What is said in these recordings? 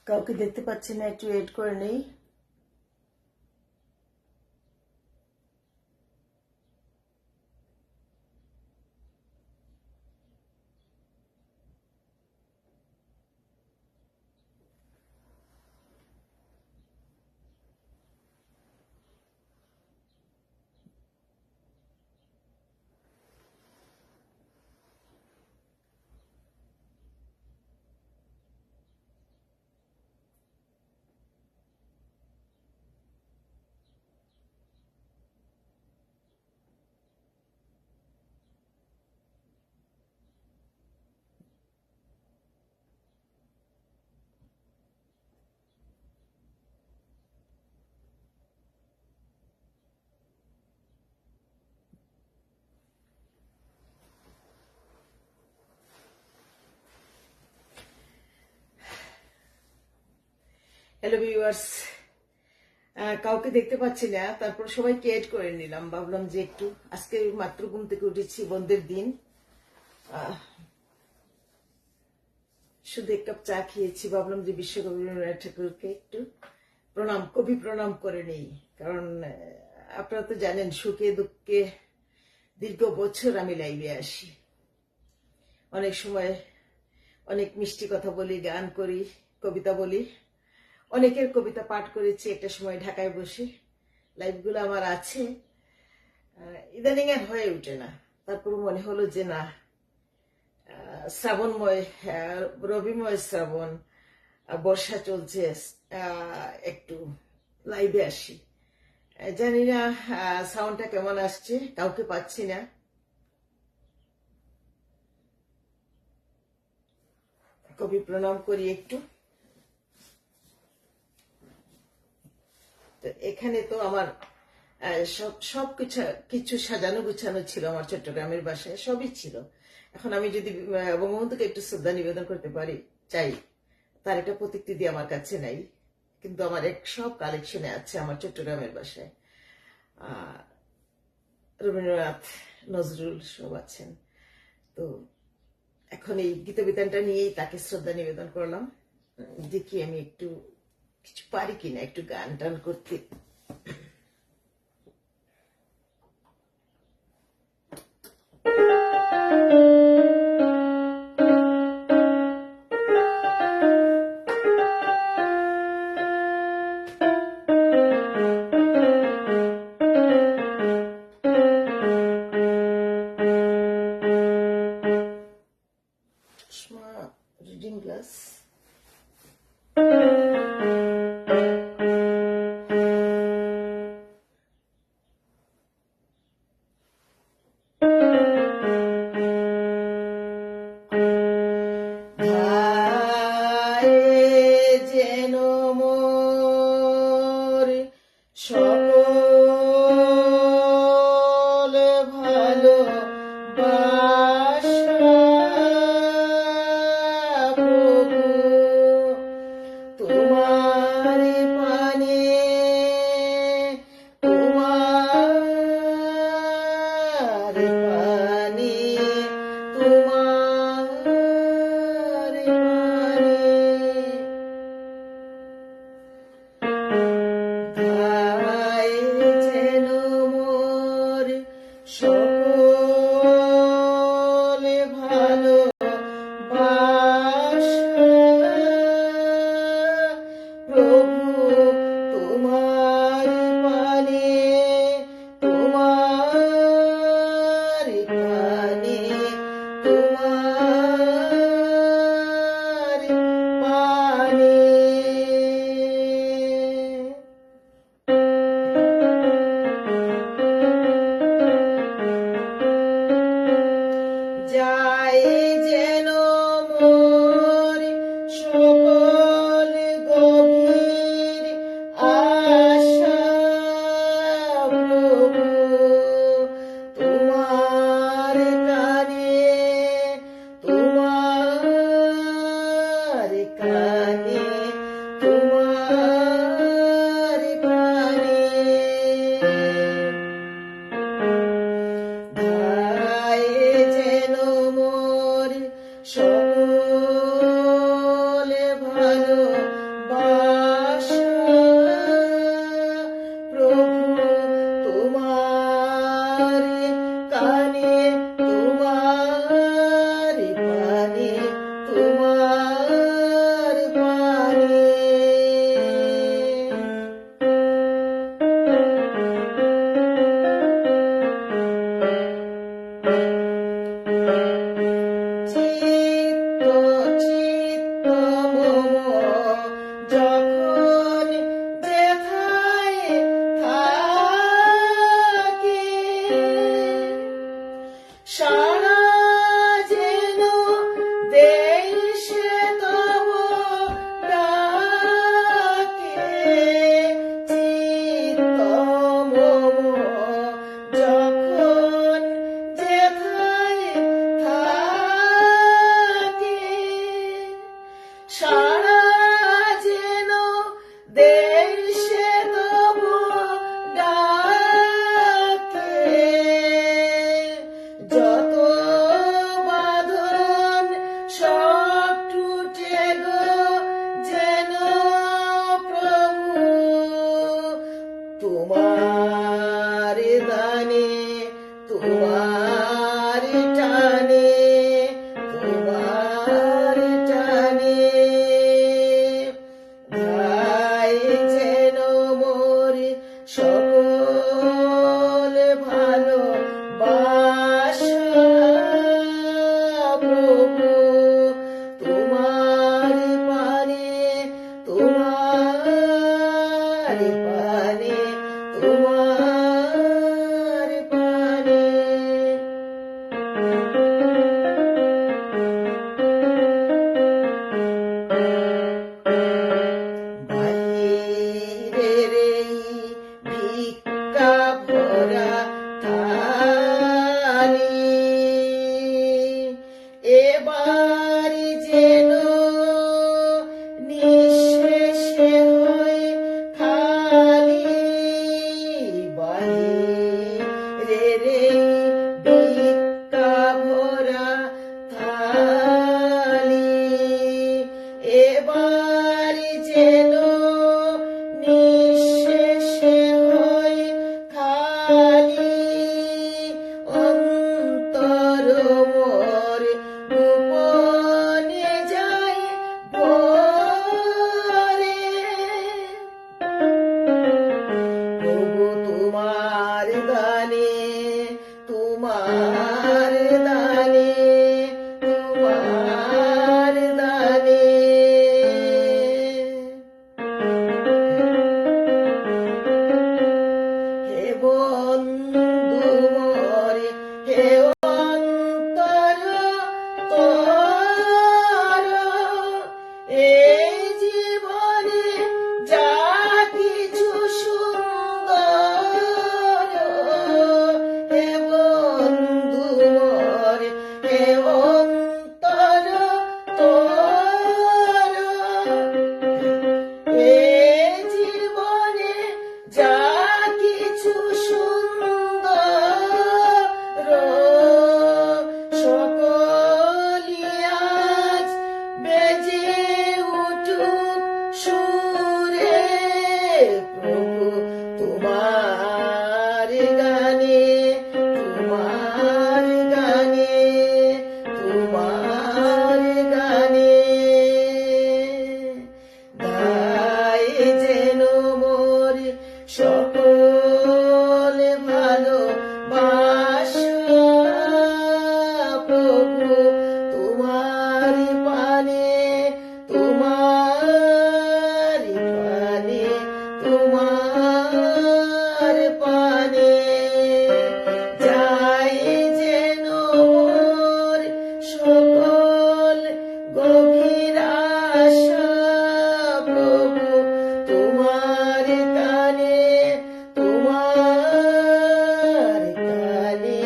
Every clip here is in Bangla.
কাউকে দেখতে পাচ্ছি না, একটু ওয়েট করে নেই। হ্যালো ভিউয়ার্স, কাউকে দেখতে পাচ্ছি না, তারপর সবাইকে এড করে নিলাম। ভাবলাম যে একটু আজকে মাত্র ঘুম থেকে উঠেছি, বন্ধের দিন, শুধু এক কাপ চা খেয়েছি। ভাবলাম যে বিশ্বকবি রবীন্দ্রনাথ ঠাকুরকে একটু কবি প্রণাম করে নেই। কারণ আপনারা তো জানেন, সুখে দুঃখে দীর্ঘ বছর আমি লাইভে আসি। অনেক সময় অনেক মিষ্টি কথা বলি, গান করি, কবিতা বলি। অনেকের কবিতা পাঠ করেছি একটা সময় ঢাকায় বসে। লাইভগুলো আমার আছে, ইদানিং আর হয়ে ওঠে না। তারপর মনে হলো যে না, শ্রাবণময়, রবিময় শ্রাবণ, বর্ষা চলছে, একটু লাইভে আসি। জানি না সাউন্ডটা কেমন আসছে, কাউকে পাচ্ছি না। কবি প্রণাম করি একটু। তো এখানে তো আমার সব কিছু সাজানো গুছানো ছিল। আমার চট্টগ্রামের বাসায় সবই ছিল। এখন আমি যদি বঙ্গবন্ধুকে একটু শ্রদ্ধা নিবেদন করতে পারি, চাই, তার একটা প্রতিকৃতি আমার কাছে নাই, কিন্তু আমার সব কালেকশনে আছে আমার চট্টগ্রামের বাসায়। রবীন্দ্রনাথ, নজরুল সব আছেন। তো এখন এই গীতবিতানটা নিয়েই তাকে শ্রদ্ধা নিবেদন করলাম। দেখি আমি একটু কিছু পারি কিনা একটু গান টান করতে। রিডিং গ্লাস, যেন মোর সকল ভালো বাসা প্রভু তোমার পানে, তোমার পানে, তোমার যেন মোর সকল ভালো বাসা প্রভু তোমার পানে, তোমার পানে, তোমার পানে। যায় যেন মোর সকল গভীর আশা প্রভু তোমার কানে, তোমার কানে, তোমার কানে। যেন মোর সকল ভালো সারা যেন দেশে তবু ডাকে, যত বাঁধন সব টুটে গো যেন প্রভু তোমার দানে, তোমার টানে, তোমার টানে ধাই যেন মোর সকল ভালো বাসা প্রভু তোমার পানে, তোমার পানে, তোমার পানে। বাইরের এই ভিক্ষা ভরা থালি এবার যেন নিঃশেষে হয় খালি, বাইরের এই ভিক্ষা ভরা থালি এবার যেন নিঃশেষে হয় খালি, অন্তর মোর গোপনে যায় ভরে, প্রভু তোমার দানে, তোমার দানে, তোমার দানে হে বন্ধু মোরে, হে অন্তর তোর এই জীবনে যা কিছু সুন্দর, হে বন্ধু মোরে, হে অন্তর তোর এই জীবনে যা কিছু সুন্দর সকলি আজ বেজে উঠুক সুরে, প্রভু তোমার গানে, তোমার গানে, তোমার গানে গাই যেন মোর সকল ভালো বাসা প্রভু তোমার পানে, তোমার পানে, তোমার পানে যাই যেন মোর সকল গভীর আশা প্রভু তোমার কানে, তোমার কানে,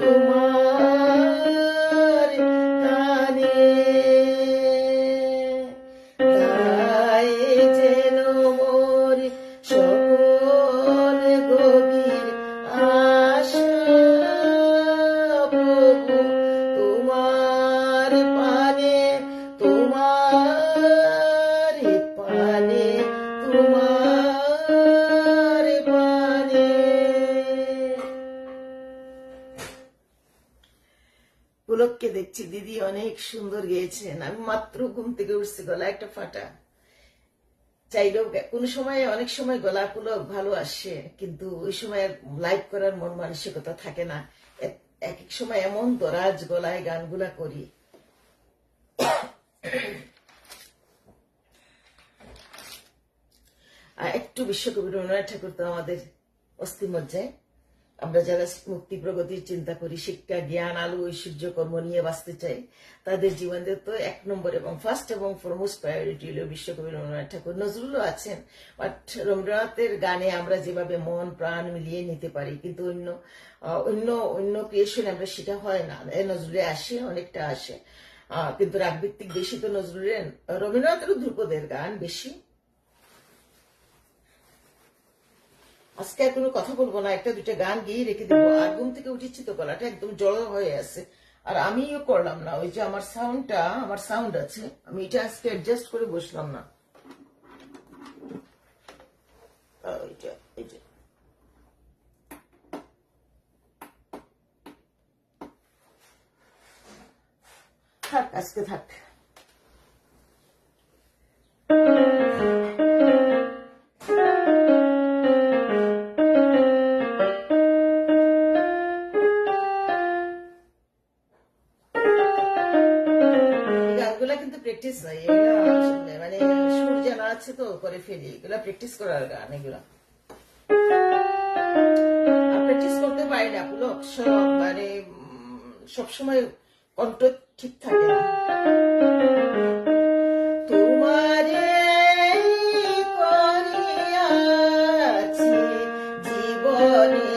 তোমার কানে তাই যেন মোর সকল গভীর আশা প্রভু তোমার পানে, তোমার পানে, তোমার পানে। পুলককে দেখছি দিদি অনেক সুন্দর গেয়েছেন, আমি মাত্র ঘুম থেকে উঠছি, গলা একটা ফাটা, চাইলেও কোন সময় অনেক সময় গলা পুলক ভালো আসে, কিন্তু ওই সময় লাইভ করার মন মানসিকতা থাকে না, এক এক সময় এমন দরাজ গলায় গানগুলা করি। আর একটু বিশ্বকবি রবীন্দ্রনাথ ঠাকুর তো আমাদের অস্থিমজ্জায়, আমরা যারা মুক্তি প্রগতির চিন্তা করি, শিক্ষা জ্ঞান আলো ঐশ্বর্য কর্ম নিয়ে বাঁচতে চাই, তাদের জীবনের তো এক নম্বর এবং ফার্স্ট এবং ফরমোস্ট প্রায়োরিটি হল বিশ্বকবি রবীন্দ্রনাথ ঠাকুর। নজরুলও আছেন, বাট রবীন্দ্রনাথের গানে আমরা যেভাবে মন প্রাণ মিলিয়ে নিতে পারি, কিন্তু অন্য অন্য অন্য ক্রিয়েশন আমরা সেটা হয় না। নজরুলে আসে, অনেকটা আসে, কিন্তু রাগ ভিত্তিক বেশি তো নজরুলের, রবীন্দ্রনাথেরও ধ্রুপদের গান বেশি। আজকে আর কোনো কথা বলবো না, একটা দুইটা গান গিয়ে রেখে দেবো। আর ঘুম থেকে উঠেছি তো গলাটা একদম জড়ো হয়ে আছে, আর আমিও করলাম না। ওই যে আমার সাউন্ড আছে, আমি এটা আজকে অ্যাডজাস্ট করে বসলাম না। থাক, আজকে থাক। গানগুলা কিন্তু প্র্যাকটিস নাই, মানে সুর জানা আছে তো করে ফেলি, এগুলা প্র্যাকটিস করার গান। এগুলা প্র্যাকটিস করতে পারি না পুলক, মানে সবসময় কণ্ঠ ঠিক থাকে না। তোমারে করিয়াছি জীবনে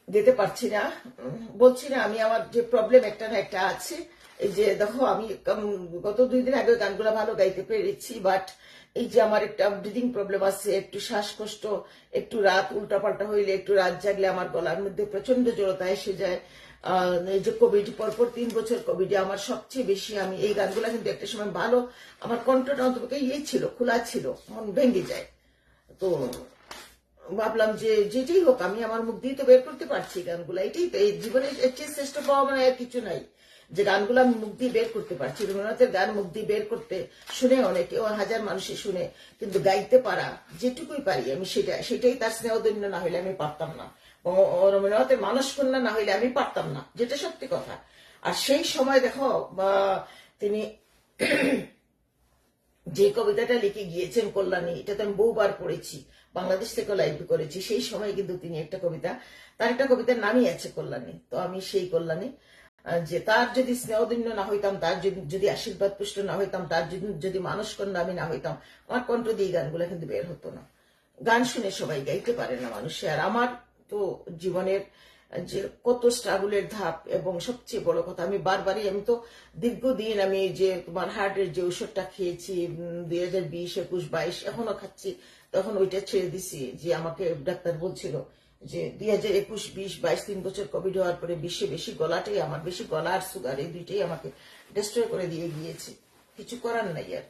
যেতে পারছি না, বলছি না আমি, আমার যে প্রবলেম একটা না একটা আছে। এই যে দেখো, আমি গত 2 দিন আগে গানগুলো ভালো গাইতে পেরেছি, বাট এই যে আমার একটা ব্রিদিং প্রবলেম আছে, একটু শ্বাসকষ্ট, একটু রাত উল্টাপাল্টা হইলে, একটু রাত জাগলে আমার গলার মধ্যে প্রচন্ড জড়তা এসে যায়। এই যে কোভিড, পরপর 3 বছর কোভিডে আমার সবচেয়ে বেশি, আমি এই গানগুলা কিন্তু একটা সময় ভালো, আমার কণ্ঠটা অন্তত ছিল, খোলা ছিল, মন ভেঙে যায়। তো ভাবলাম যে যেটাই হোক আমি আমার মুখ দিয়ে তো বের করতে পারছি গানগুলো, এটাই তো এই জীবনে এর চেয়ে শ্রেষ্ঠ পাওয়া মানে আর কিছু নাই, যে গানগুলো আমি মুখ দিয়ে বের করতে পারছি। রবীন্দ্রনাথের গান মুখ দিয়ে বের করতে শুনে অনেকে হাজার মানুষে শুনে, কিন্তু গাইতে পারা যেটুকুই পারি আমি সেটাই তার স্নেহধন্য না হইলে আমি পারতাম না। রবীন্দ্রনাথের মানস কন্যা না হইলে আমি পারতাম না, যেটা সত্যি কথা। আর সেই সময় দেখো তিনি যে কবিতাটা লিখে গিয়েছেন কল্যাণী, এটা তো আমি বহুবার পড়েছি, বাংলাদেশ থেকে লাইভ করেছি। সেই সময় কিন্তু তিনি তার একটা কবিতার নামই আছে কল্যাণী। তো আমি সেই কল্যাণী, যে তার যদি স্নেহধন্য না হইতাম, তার যদি আশীর্বাদ পুষ্ট না হইতাম, তার যদি মানসকন্যা আমি না হইতাম, আমার কণ্ঠ দিয়ে গানগুলো কিন্তু বের হতো না। গান শুনে সবাই গাইতে পারে না মানুষে। আর আমার তো জীবনের যে কত স্ট্রাগলের ধাপ, এবং সবচেয়ে বড় কথা আমি তো দীর্ঘদিন আমি যে তোমার হার্টের যে ওষুধটা খেয়েছি 2020, 21, 22 এখনো খাচ্ছি, তখন ওইটা ছেড়ে দিছি। যে আমাকে ডাক্তার বলছিল যে 2021, 20, 22 3 বছর কোভিড হওয়ার পরে বেশি গলাটাই আমার, বেশি গলা আর সুগার এই দুইটাই আমাকে ডিস্ট্রয় করে দিয়ে গিয়েছে। কিছু করার নাই আর।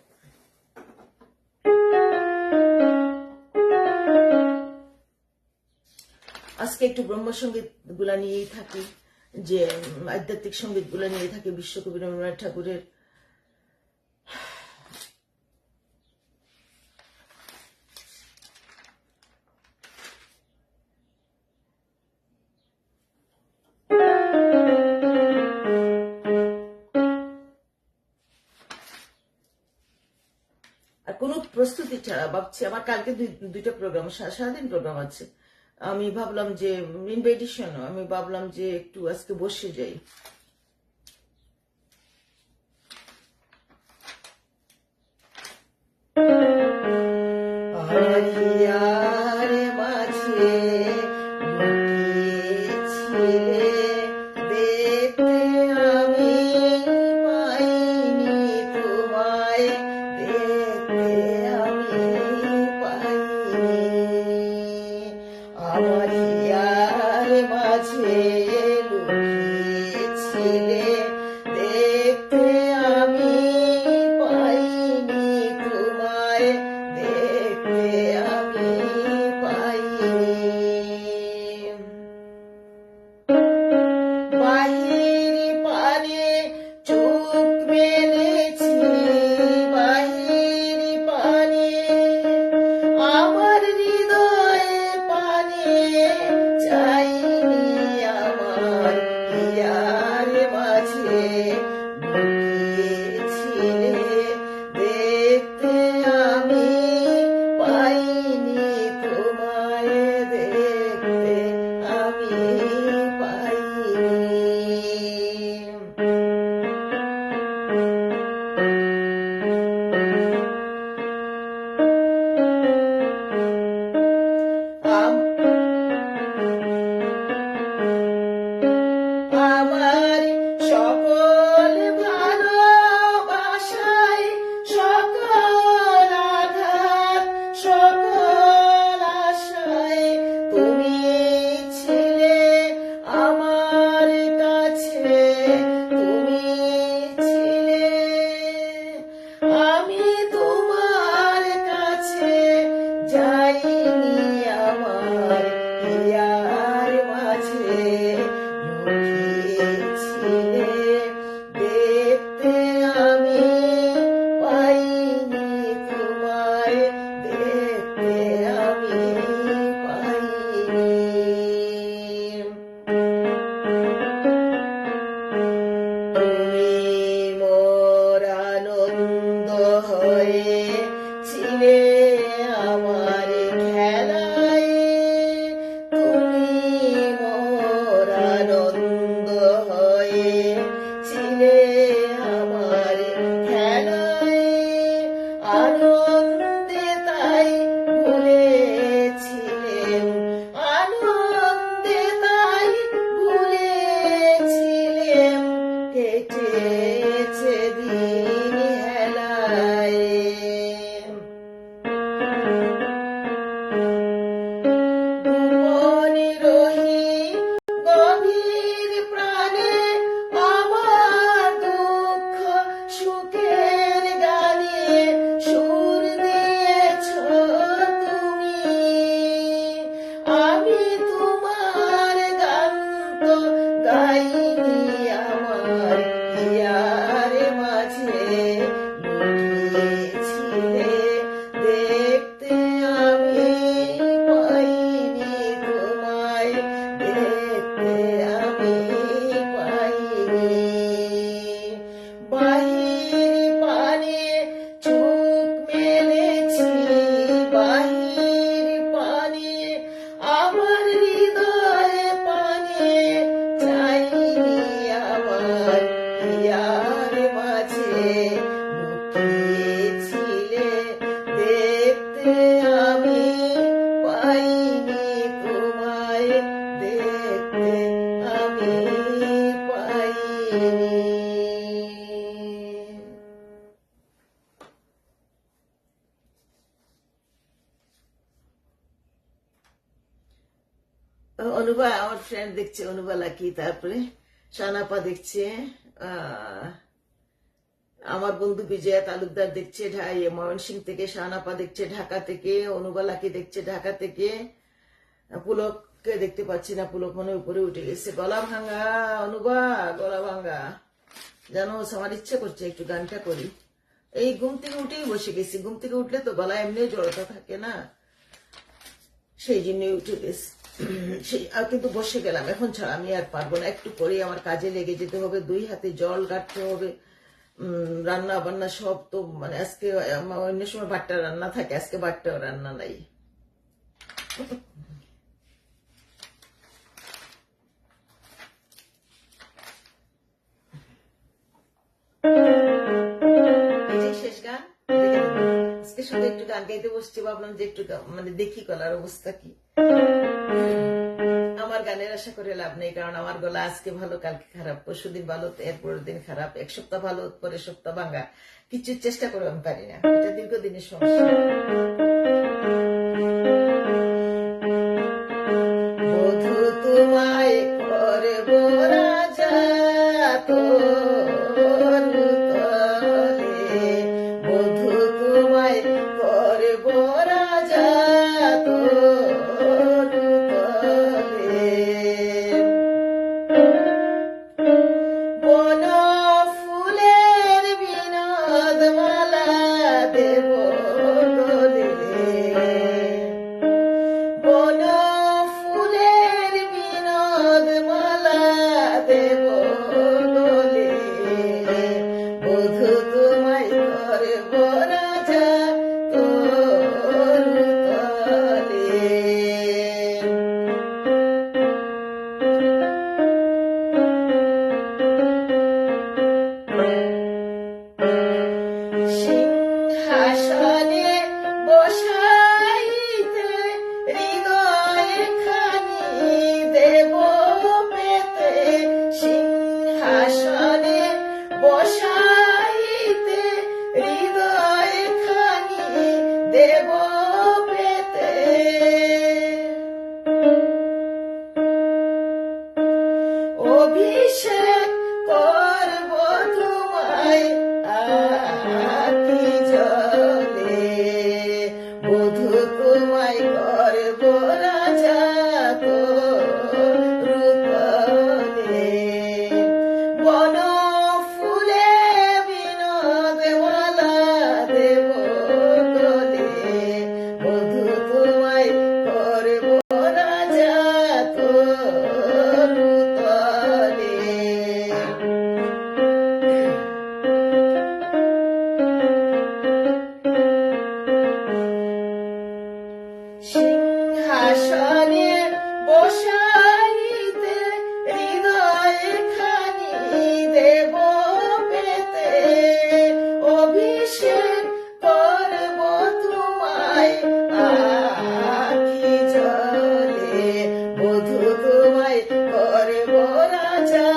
আজকে একটু ব্রহ্মসঙ্গীত গুলা নিয়েই থাকি, যে আধ্যাত্মিক সঙ্গীত গুলা নিয়ে থাকি বিশ্বকবি রবীন্দ্রনাথ ঠাকুরের। আর কোনো প্রস্তুতি ছাড়া ভাবছি, আমার কালকে দুইটা প্রোগ্রাম, সারাদিন প্রোগ্রাম আছে। আমি ভাবলাম যে ইনভাইটেশন, আমি ভাবলাম যে একটু আজকে বসে যাই। আনন্দ হয়ে অনুভা আমার ফ্রেন্ড দেখছে, অনুভা লাকি, তারপরে শানাপা দেখছে, আহ, আমার বন্ধু বিজয়া তালুকদার দেখছে ময়মনসিংহ থেকে, শানাপা দেখছে ঢাকা থেকে, অনুভা লাকি দেখছে ঢাকা থেকে, পুলককে দেখতে পাচ্ছি না, পুলক মনে উপরে উঠে গেছে। গলা ভাঙা অনুভা, গলা ভাঙা জানো, আমার ইচ্ছা করছে একটু গানটা করি। এই ঘুম থেকে উঠেই বসে গেছি, ঘুম থেকে উঠলে তো গলা এমনিও জড়তা থাকে না, সেই জন্যই উঠে গেছি। আর কিন্তু বসে গেলাম, এখন ছাড়া আমি আর পারবো না, একটু পরে আমার কাজে লেগে যেতে হবে, 2 হাতে জল কাটতে হবে, রান্না বান্না সব তো, মানে আজকে অন্য সময় ভাতটা রান্না থাকে, আজকে ভাতটাও রান্না নাই। শেষ গান আজকে, শুধু একটু গান গাইতে বসছি, ভাবলাম যে একটু মানে দেখি গলার অবস্থা কি। আমার গানের আশা করে লাভ নেই, কারণ আমার গলা আজকে ভালো কালকে খারাপ, পরশুদিন ভালো এরপরের দিন খারাপ, এক সপ্তাহ ভালো পরের সপ্তাহ ভাঙা, কিছু চেষ্টা করে আমি পারি না, এটা দীর্ঘদিনের সমস্যা। বধূ তোমায় করব রাজা তোর তলে, বধূ তোমায় করব রাজা তোর তলে, বন ফুলের বিনোদ মালা দেব গলে, বন ফুলের বিনোদ মালা দেব গলে, বধূ তোমায় করব রাজা তোর তলে। সিংহাসনে বসাইতে হৃদয় খানি দেব পেতে, সিংহাসনে বসাইতে হৃদয় খানি দেব পেতে, অভিষেক করব তোমায় আখি জলে, বধূ তোমায় করব রাজা তোর তলে, বন ফুলে বিনোদ মালা দেব গলে, বধূ তোমায় করব রাজা তোর তলে। সিংহাসনে বসাইতে হৃদয় খানি দেব পেতে, অভিষেক করব তোমায় আখি জলে, বধূ তোমায় করব রাজা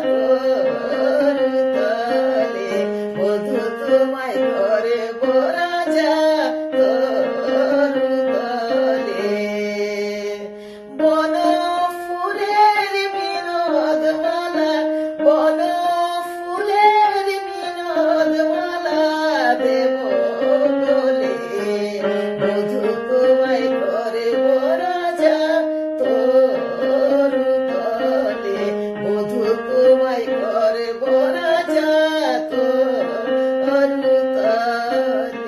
তোর তলে, বধূ তোমায় করব রাজা তোর তলে, বন ফুলের বিনোদ মালা, বন ফুলের বিনোদ মালা দেব গলে, বধূ তোমায় করব রাজা তোর তলে, বধূ তোমায় করব রাজা তোর তলে।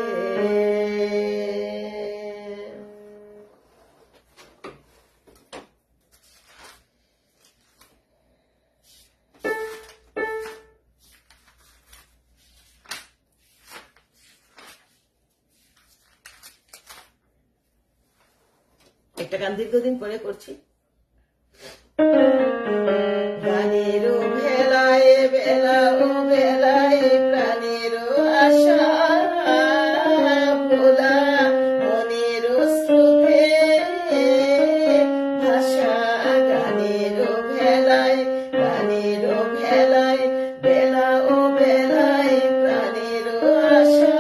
একটা গান দীর্ঘদিন পরে করছি। গানের ভেলায় বেলা ও বেলায় প্রাণের আশা ভোলা, মনের স্রোতে ভাষা, গানের ভেলায়, গানের ভেলায় বেলা ও বেলায় প্রাণের আশা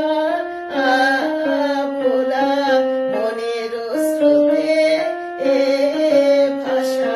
ভোলা, মনের স্রোতে ভাষা,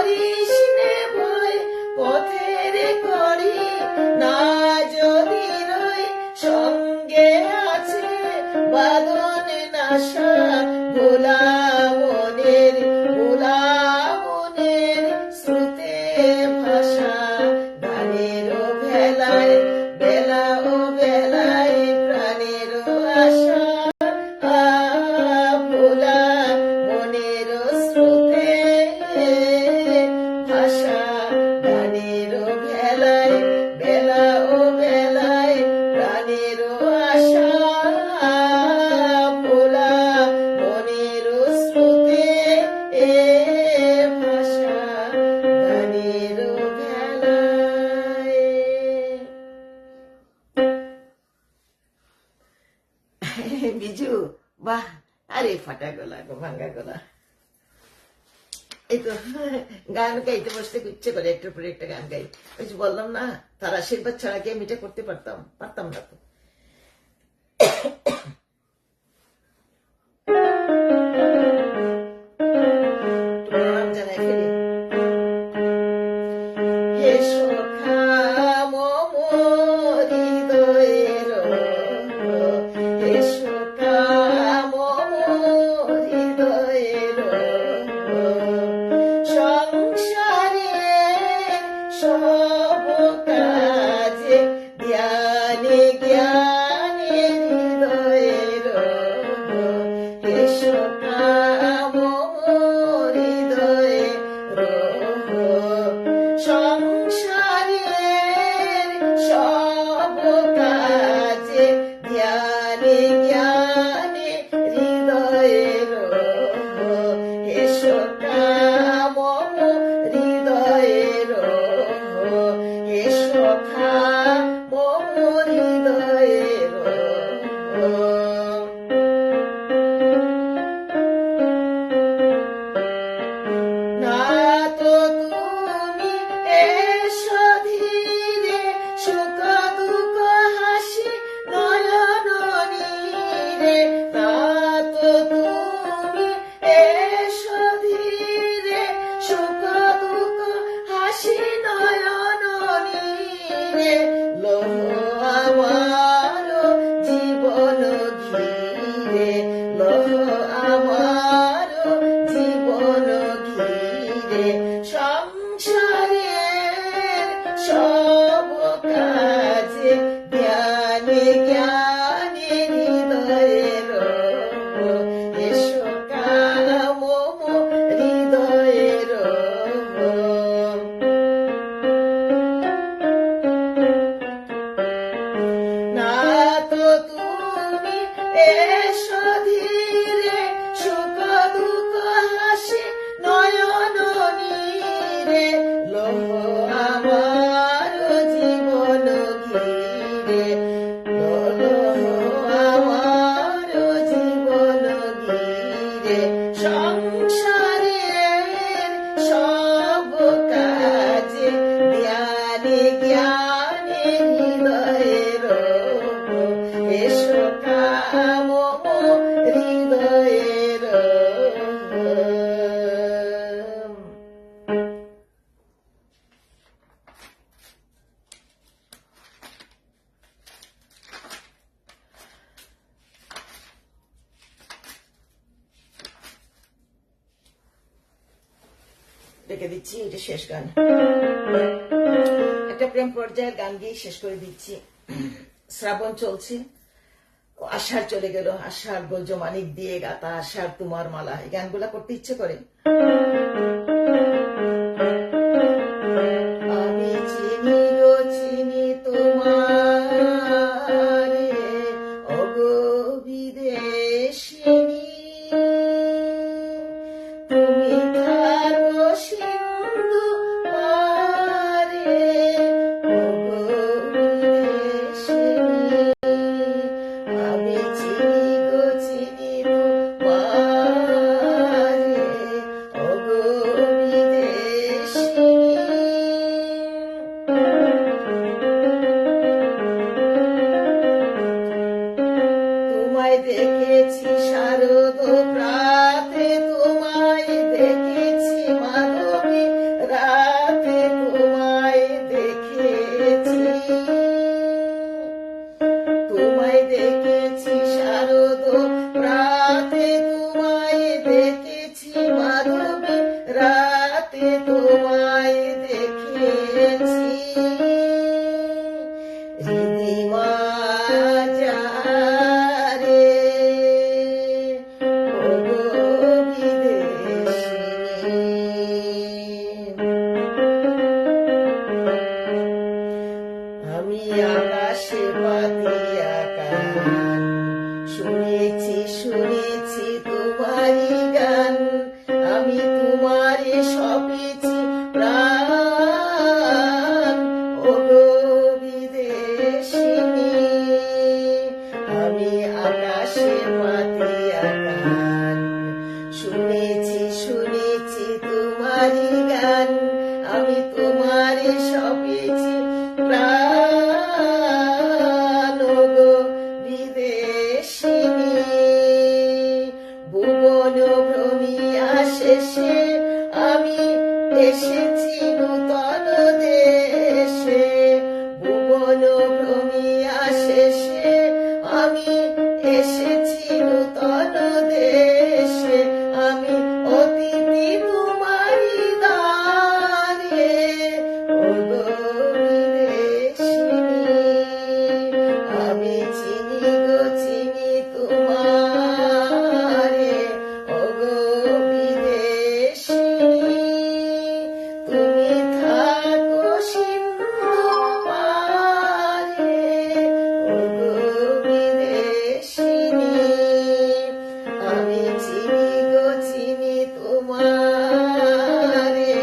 করিস নে ভয় পথের করি না যদি রই সঙ্গে আছে বাদন নাশা ভোলা মনের শ্রুতে ভাষা গানের ভেলায় বেলা ও বেলায় প্রাণের আশা ভোলা মনের শ্রুতে ভাষা গানের ভেলায় বেলা ও বেলায় প্রাণের আশা ভোলা মনের শ্রুতে ভাষা গানের ভেলায়। বিজু বাহ, আরে ফাটা গলা গো, ভাঙ্গা গলা। এই তো গান গাইতে বসতে ইচ্ছে করে একটার পরে একটা গান গাই। ওই যে বললাম না, তার আশীর্বাদ ছাড়া কি আমি এটা করতে পারতাম না তো। প্রণাম জানাই ফেলি। হে সখা মম হৃদয়ের, হে সখা মম হৃদয়ের, সংসারে সব কাজে জ্ঞানে জ্ঞানে হৃদয়ের, হে সখা মম হৃদয়ের, সংসারে সব কাজে জ্ঞানে জ্ঞানে হৃদয়ের, হে সখা মম হৃদয়ের, হে সখা মম হৃদয়ের। না তো তুমি এসো ধীরে সুখ দুঃখ হাসি নয়ন নীরে, না তো তুমি এসো ধীরে সুখ দুঃখ হাসি নয়ন নীরে, লোহ আমার জীবন ঘিরে, লোহ আমার জীবন ঘিরে, সংসারে সব কাজে জ্ঞানে জ্ঞানে হৃদয়ের, হে সখা মম হৃদয়ের। না তো তুমি এসো ধীরে সুখ দুঃখ হাসি নয়ন নীরে, লোহ আমার জীবন ঘিরে, লোহ আমার জীবন ঘিরে, সংসারে সব কাজে জ্ঞানে জ্ঞানে হৃদয়ের, হে সখা মম হৃদয়ের। রেখে দিচ্ছি, এটা শেষ গান। একটা প্রেম পর্যায়ের গান দিয়ে শেষ করে দিচ্ছি। শ্রাবণ চলছে, আষাঢ় চলে গেল, আষাঢ় গজ মানিক দিয়ে গাতা আষাঢ় তোমার মালা, এই গানগুলা করতে ইচ্ছে করে। আমি চিনি গো চিনি তোমারে ওগো বিদেশিনী, তুমি থাকো সিন্ধু পারে ওগো বিদেশিনী, আমি চিনি গো চিনি তোমারে ওগো রাতে তোমায় দেখেছি রিদিমা যারে ওগো বিদেশিনী। আমি আকাশে পাতিয়া কান শুনেছি শুনেছি তোমারই গান আমি তোমারে সপেছি প্রাণ ওগো বিদেশিনী। আমি আকাশে পাতিয়া কান শুনেছি শুনেছি তোমারই গান আমি তোমারে সপেছি প্রাণ ওগো বিদেশিনী। ভুবন ভ্রমিয়া শেষে আমি এসেছি নূতন দেশে ভুবন ভ্রমিয়া শেষে আমি এসেছি নূতন দেশে আমি অতিথি তোমারি দ্বারে ওগো বিদেশিনী। আমি চিনি গো চিনি তোমারে ওগো বিদেশিনী। তুমি থাকো সিন্ধু পারে ওগো বিদেশিনী। আমি চিনি গো চিনি তোমারে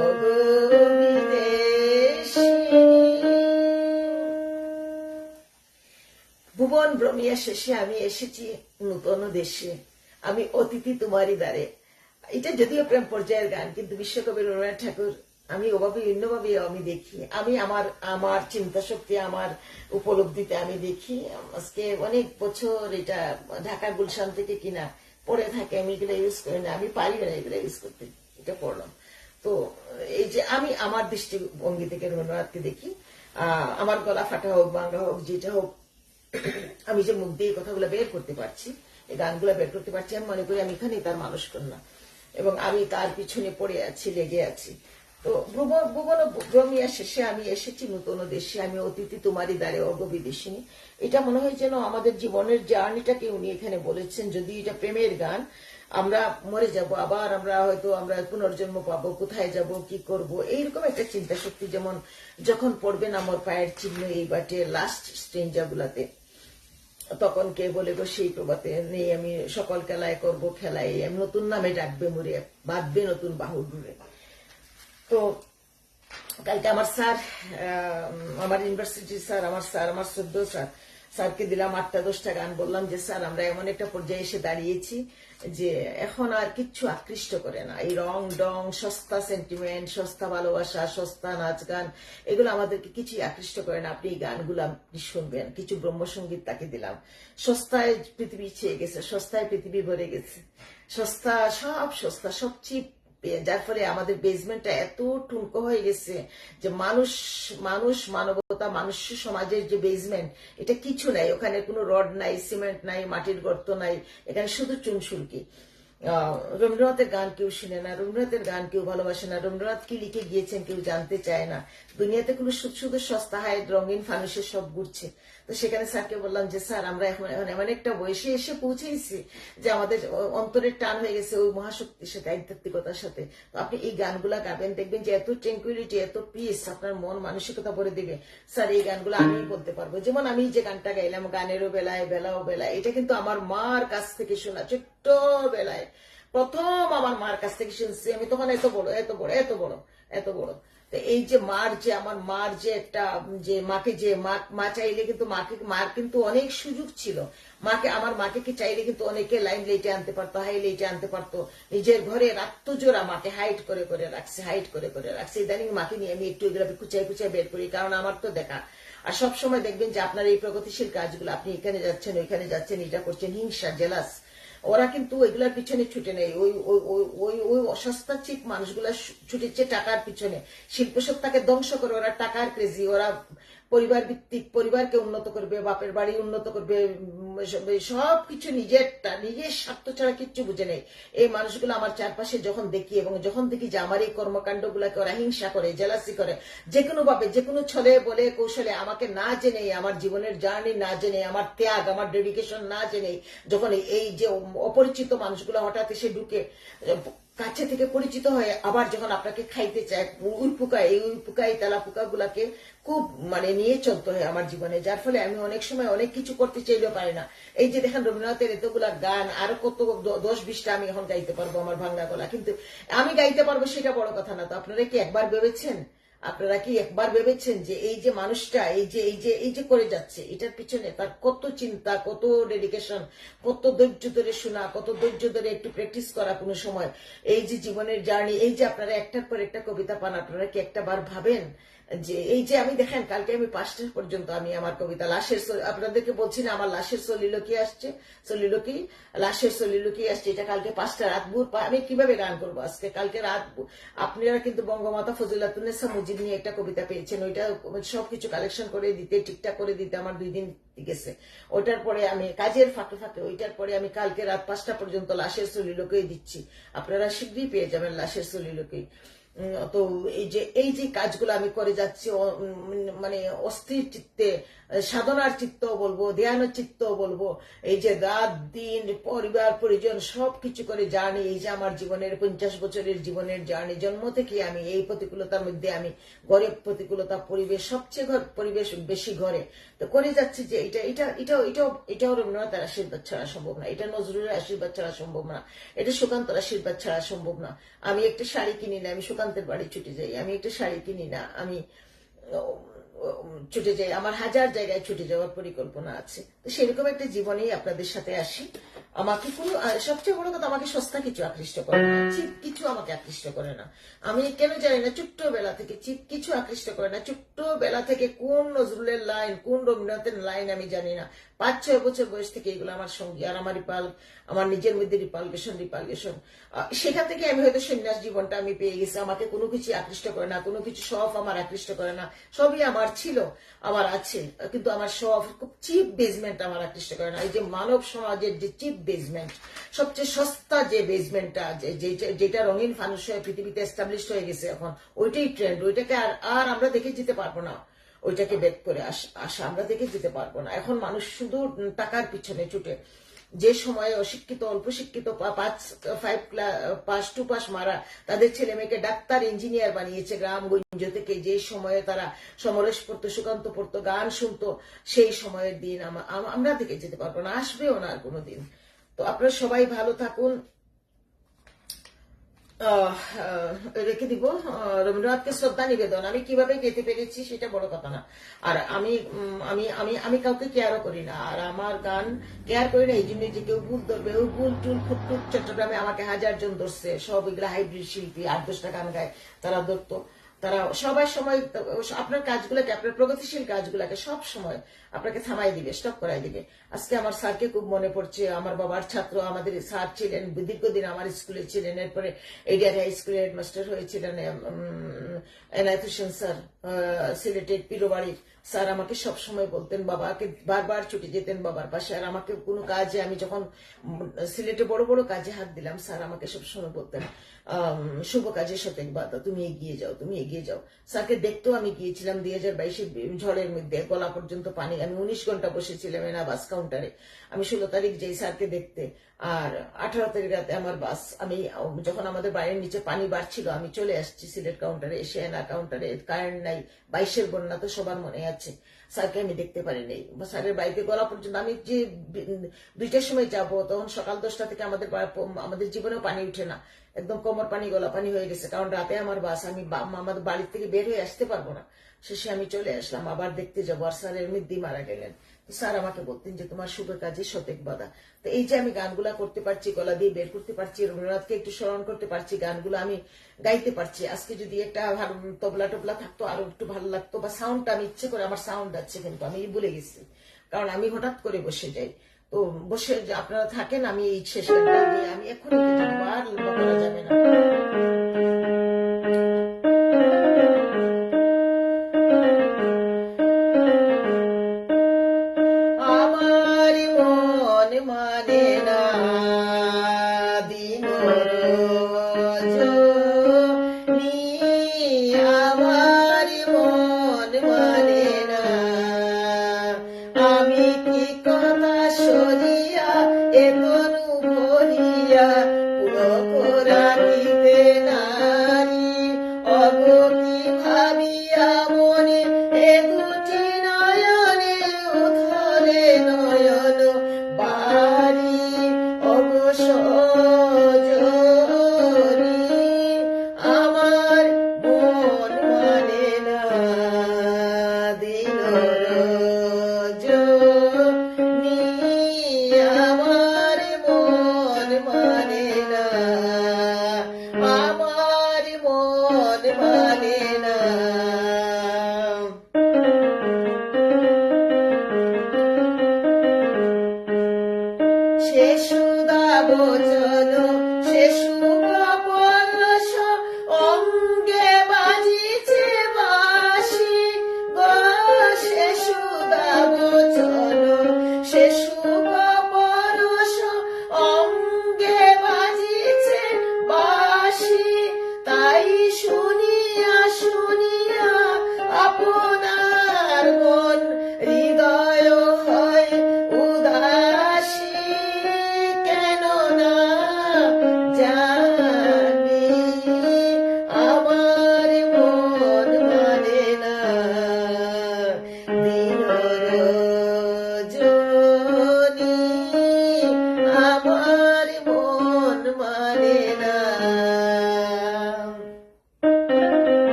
ওগো বিদেশিনী। ভুবন ভ্রমিয়া শেষে আমি এসেছি নূতন দেশে আমি অতিথি তোমারই দ্বারে। এটা যদিও প্রেম পর্যায়ের গান কিন্তু বিশ্বকবি রবীন্দ্রনাথ ঠাকুর আমি ওভাবে ভিন্নভাবে আমি দেখি আমি আমার আমার চিন্তা শক্তি আমার উপলব্ধিতে আমি দেখি আজকে অনেক বছর এটা ঢাকা গুলশান থেকে কিনা পড়ে থাকে আমি এগুলো ইউজ করি না আমি পারি না এগুলো ইউজ করতে এটা পড়লাম। তো এই যে আমি আমার দৃষ্টিভঙ্গি থেকে রবীন্দ্রনাথকে দেখি আমার গলা ফাটা হোক বাংলা হোক যেটা হোক আমি যে মুখ দিয়ে কথাগুলো বের করতে পারছি এই গানগুলো বের করতে পারছি আমি মনে করি আমি এখানেই তার মানুষ কন্যা এবং আমি তার পিছনে পড়ে আছি লেগে আছি। তো ভুবন ভ্রমিয়া শেষে আমি এসেছি নূতন দেশে আমি অতিথি তোমারই দ্বারে ওগো বিদেশিনী। এটা মনে হয় যেন আমাদের জীবনের জার্নিটাকে উনি এখানে বলেছেন। যদি এটা প্রেমের গান আমরা মরে যাব আবার আমরা হয়তো আমরা পুনর্জন্ম পাবো কোথায় যাব কি করব এইরকম একটা চিন্তা শক্তি যেমন যখন পড়বেন আমার পায়ের চিহ্ন এই বাটে লাস্ট স্ট্রেঞ্জার গুলাতে তখন কে বলে গো সেই প্রভাতে নেই আমি সকল খেলায় করব খেলায় আমি নতুন নামে ডাকবে মরে বাঁধবে নতুন বাহু ডুবে। তো কালকে আমার স্যার আমার ইউনিভার্সিটির স্যার আমার শ্রদ্ধ স্যারকে দিলাম 8টা-10টা গান বললাম যে স্যার আমরা এমন একটা পর্যায়ে এসে দাঁড়িয়েছি যে এখন আর কিচ্ছু আকৃষ্ট করে না এই রং ডং সস্তা সেন্টিমেন্ট সস্তা ভালোবাসা সস্তা নাচ গান এগুলো আমাদেরকে কিছুই আকৃষ্ট করে না। আপনি এই গানগুলো আপনি শুনবেন কিছু ব্রহ্মসঙ্গীত তাকে দিলাম। সস্তায় পৃথিবী ছেয়ে গেছে সস্তায় পৃথিবী ভরে গেছে সস্তা সব চিপ যার ফলে আমাদের বেসমেন্টটা এত টুনকো হয়ে গেছে যে মানুষ মানবতা মানুষ সমাজের যে বেসমেন্ট এটা কিছু নাই ওখানে কোনো রড নাই সিমেন্ট নাই মাটির গর্ত নাই এখানে শুধু চুনসুরকি। রবীন্দ্রনাথের গান কেউ শুনে না রবীন্দ্রনাথের গান কেউ ভালোবাসে না রবীন্দ্রনাথ কি লিখে গিয়েছেন কেউ জানতে চায় না। দুনিয়াতে কোনো শুধু সস্তা হায় রঙিন ফানুষের সব ঘুরছে। তো সেখানে স্যারকে বললাম যে স্যার আমরা এখন এমন একটা বয়সে এসে পৌঁছেছি যে আমাদের অন্তরের টান হয়ে গেছে ওই মহাশক্তির সাথে আধ্যাত্মিকতার সাথে। তো আপনি এই গানগুলা গাবেন দেখবেন যে এত ট্রেঙ্কুইলিটি এত পিস আপনার মন মানসিকতা ভরে দেবে। স্যার এই গানগুলো আমি বলতে পারবো যেমন আমি যে গানটা গাইলাম গানেরও বেলায় বেলাও বেলায় এটা কিন্তু আমার মার কাছ থেকে শোনা ছোট্ট বেলায় প্রথম আমার মার কাছ থেকে শুনছি আমি তখন এত বড়। তো এই যে আমার মার যে একটা যে মাকে যে মা চাইলে কিন্তু মার কিন্তু অনেক সুযোগ ছিল আমার মাকে কি চাইলে কিন্তু অনেকে লাইম লাইটে আনতে পারতো হাই লাইটে আনতে পারতো নিজের ঘরে রাত্রজোড়া মাকে হাইট করে রাখছে। ইদানিং মাকে নিয়ে আমি একটু এগুলো কুচাই বের করি কারণ আমার তো দেখা আর সবসময় দেখবেন যে আপনার এই প্রগতিশীল কাজগুলো আপনি এখানে যাচ্ছেন ওইখানে যাচ্ছেন এটা করছেন হিংসা জেলাস ওরা কিন্তু এগুলার পিছনে ছুটে নেই ওই অসস্তা চিপ মানুষগুলা ছুটেছে টাকার পিছনে শিল্প সত্তাকে ধ্বংস করে ওরা টাকার ক্রেজি ওরা পরিবার ভিত্তিক, পরিবারকে উন্নত করবে, বাপের বাড়ি উন্নত করবে, সবকিছু নিজের স্বার্থ ছাড়া কিচ্ছু বুঝে নেই এই মানুষগুলো আমার চারপাশে যখন দেখি, এবং যখন দেখি যে আমার এই কর্মকাণ্ড গুলাকে ওরা হিংসা করে, জেলাসি করে, যে কোনো ভাবে, যে কোনো ছলে বলে কৌশলে, আমাকে না জেনে, আমার জীবনের জার্নি না জেনে, আমার ত্যাগ, আমার ডেডিকেশন না জেনে, যখন এই যে অপরিচিত মানুষগুলো হঠাৎ এসে ঢুকে কাছে থেকে পরিচিত হয়ে আবার যখন আপনাকে খাইতে চায়, এই উইপুকা, এই তেলা পোকা গুলাকে খুব নিয়ে চলতে হয় আমার জীবনে, যার ফলে আমি অনেক সময় অনেক কিছু করতে চাইলেও পারি না। এই যে দেখেন রবীন্দ্রনাথের এতগুলা গান, আরো কত 10-20টা আমি এখন গাইতে পারবো আমার ভাঙ্গা গলা, কিন্তু আমি গাইতে পারবো সেটা বড় কথা না। তো আপনারা কি একবার ভেবেছেন, যে এই যে মানুষটা এই যে করে যাচ্ছে, এটার পিছনে তার কত চিন্তা, কত ডেডিকেশন, কত ধৈর্য ধরে শোনা, কত ধৈর্য ধরে একটু প্র্যাকটিস করা কোনো সময়, এই যে জীবনের জার্নি, এই যে আপনারা একটার পর একটা কবিতা পান, আপনারা কি একটা বার ভাবেন যে এই যে আমি দেখেন কালকে আমি 5টা পর্যন্ত আমি আমার কবিতা আপনাদেরকে বলছি না আমার লাশের সলিলকি আসছে, লাশের সলিলকি আসছে, এটা কালকে 5টা রাত আমি কিভাবে গান করবো আজকে, কালকে রাত আপনারা কিন্তু বঙ্গমাতা ফজিলাতুন্নেসা মুজিব নিয়ে একটা কবিতা পেয়েছেন, ওইটা সবকিছু কালেকশন করে দিতে, ঠিকঠাক করে দিতে আমার 2 দিন গেছে। ওইটার পরে আমি কাজের ফাঁকে ফাঁকে ওইটার পরে আমি কালকে রাত 5টা পর্যন্ত লাশের সলিলকি দিচ্ছি, আপনারা শীঘ্রই পেয়ে যাবেন লাশের সলিলকি। তো এই যে কাজগুলো আমি করে যাচ্ছি অস্থির চিত্তে, সাধনার চিত্ত বলবো, ধ্যানের চিত্ত বলবো, এই যে রাত দিন পরিবার পরিজন সবকিছু করে জার্নি, এই যে আমার জীবনের 50 বছরের জীবনের জার্নি, জন্ম থেকে আমি এই প্রতিকূলতার মধ্যে, আমি ঘরে প্রতিকূলতা, পরিবেশ সবচেয়ে পরিবেশ বেশি ঘরে তো করে যাচ্ছি, যে এটাও রবীন্দ্রনাথের আশীর্বাদ ছাড়া সম্ভব না, এটা নজরুলের আশীর্বাদ ছাড়া সম্ভব না, এটা সুকান্তর আশীর্বাদ ছাড়া সম্ভব না। আমি একটা শাড়ি কিনি না, আমি সুকান্তের বাড়ি ছুটে যাই, আমি একটা শাড়ি কিনি না, আমি ছুটে যাই, আমার 1000 জায়গায় ছুটে যাওয়ার পরিকল্পনা আছে। তো সেরকম একটা জীবনেই আপনাদের সাথে আসি। আমাকে সবচেয়ে বড় কথা, আমাকে সস্তা কিছু আকৃষ্ট করে না, চিপ কিছু আমাকে আকৃষ্ট করে না। আমি কেন জানি না, ছোট্টবেলা থেকে চিপ কিছু আকৃষ্ট করে না। ছোট্টবেলা থেকে কোন নজরুলের লাইন, কোন রবীন্দ্রনাথের লাইন আমি জানি না। 5-6 বছর বয়স থেকে এগুলো আমার সঙ্গী, আর আমার নিজের মধ্যে রিপালকেশন। সেখান থেকে আমি হয়তো সন্ন্যাস জীবনটা আমি পেয়ে গেছি। আমাকে কোনো কিছু আকৃষ্ট করে না, কোনো কিছু শখ আমার আকৃষ্ট করে না। সবই আমার ছিল, আমার আছে, কিন্তু আমার শখ খুব চিপ বেসমেন্ট আমার আকৃষ্ট করে না। এই যে মানব সমাজের যে চিপ বেসমেন্ট, সবচেয়ে সস্তা যে বেসমেন্টটা, যেটা রঙিন ফানুষ হয়ে পৃথিবীতে এস্টাবলিশ হয়ে গেছে এখন, ওইটাই ট্রেন্ড, ওইটাকে আর আমরা দেখে যেতে পারবো না। ওইটাকে বেদ করে আসা আমরা দেখে যেতে পারবো না। এখন মানুষ শুধু টাকার পিছনে ছুটে, যে সময়ে অশিক্ষিত, অল্প শিক্ষিত, 5 পাস মারা তাদের ছেলে মেয়েকে ডাক্তার, ইঞ্জিনিয়ার বানিয়েছে গ্রামগঞ্জ থেকে, যে সময়ে তারা সমরেশ পড়তো, সুকান্ত পড়তো, গান শুনতো, সেই সময়ের দিন আমরা দেখে যেতে পারবো না, আসবেও না আর কোনোদিন। তো আপনারা সবাই ভালো থাকুন। রেখে দিব রবীন্দ্রনাথকে শ্রদ্ধা নিবেদন। আমি কিভাবে গেতে পেরেছি সেটা বড় কথা না। আর আমি আমি আমি আমি কাউকে কেয়ারও করি না, আর আমার গান কেয়ার করি না এই জন্য যে কেউ ভুল ধরবে, ওই ভুল টুল ফুটটুক চট্টগ্রামে আমাকে 1000 জন ধরছে, সব এগুলা হাইব্রিড শিল্পী, 8-10টা গান গায়, তারা ধরতো। তারা সবাই সময় আপনার কাজগুলোকে, আপনার প্রগতিশীল কাজগুলোকে সব সময় আপনাকে থামাই দিবে, স্টপ করাই দিবে। আজকে আমার স্যারকে খুব মনে পড়ছে, আমার বাবার ছাত্র, আমাদের স্যার ছিলেন, দীর্ঘদিন আমার স্কুলে ছিলেন, এরপরে এডিআর হাই স্কুলে হেডমাস্টার হয়েছিলেন এনায়েত হোসেন স্যার, সিলেটের পীরবাড়ির স্যার। আমাকে সবসময় বলতেন, বাবাকে বারবার ছুটে যেতেন বাবার পাশে, আর আমাকে কোনো কাজে, আমি যখন সিলেটে বড় বড় কাজে হাত দিলাম, স্যার আমাকে সবসময় বলতেন, শুভ কাজে সতেক বাধা, তুমি এগিয়ে যাও, তুমি এগিয়ে যাও। স্যারকে দেখতেও আমি গিয়েছিলাম 2022 ঝড়ের মধ্যে, গলা পর্যন্ত পানি, আমি 19 ঘন্টা বসেছিলাম এনা বাস কাউন্টারে। আমি 16 তারিখ যাই স্যারকে দেখতে, আর 18 তারিখ রাতে আমার বাস, আমি যখন আমাদের বাড়ির নিচে পানি বাড়ছিল, আমি চলে আসছি সিলেট কাউন্টারে, এসে এনা কাউন্টারে, কারেন্ট নাই, 22-এর বন্যা তো সবার মনে আছে। স্যারকে আমি দেখতে পারিনি, স্যারের বাড়িতে গলা পর্যন্ত। আমি যে 2টার সময় যাব, তখন সকাল 10টা থেকে আমাদের জীবনেও পানি উঠে না, একদম কোমর পানি, গলা পানি হয়ে গেছে, কারণ রাতে আমার বাস, আমি আমাদের বাড়ির থেকে বের হয়ে আসতে পারবো না। শেষে আমি চলে আসলাম, আবার দেখতে যাবো, আর স্যার এমনিতেই মারা গেলেন। স্যার আমাকে বলতেন যে তোমার শুভ কাজে সতেক বাধা। তো এই যে আমি গানগুলা করতে পারছি, গলা দিয়ে বের করতে পারছি, রবীন্দ্রনাথকে একটু স্মরণ করতে পারছি, গানগুলো আমি গাইতে পারছি। আজকে যদি একটা তবলা টবলা থাকতো আরো একটু ভালো লাগতো, বা সাউন্ডটা, আমি ইচ্ছে করে, আমার সাউন্ড আছে কিন্তু আমি ভুলে গেছি, কারণ আমি হঠাৎ করে বসে যাই। তো বসে আপনারা থাকেন, আমি এই শেষ গানটা দিয়ে আমি এখনই আর লম্বা করা যাবে না। তাই শুনিয়া শুনিয়া আপনার মন হৃদয় হয় উদাসী, কেন না জানি আমার মন মানে না দিন রজনী, আমার মন মানে না।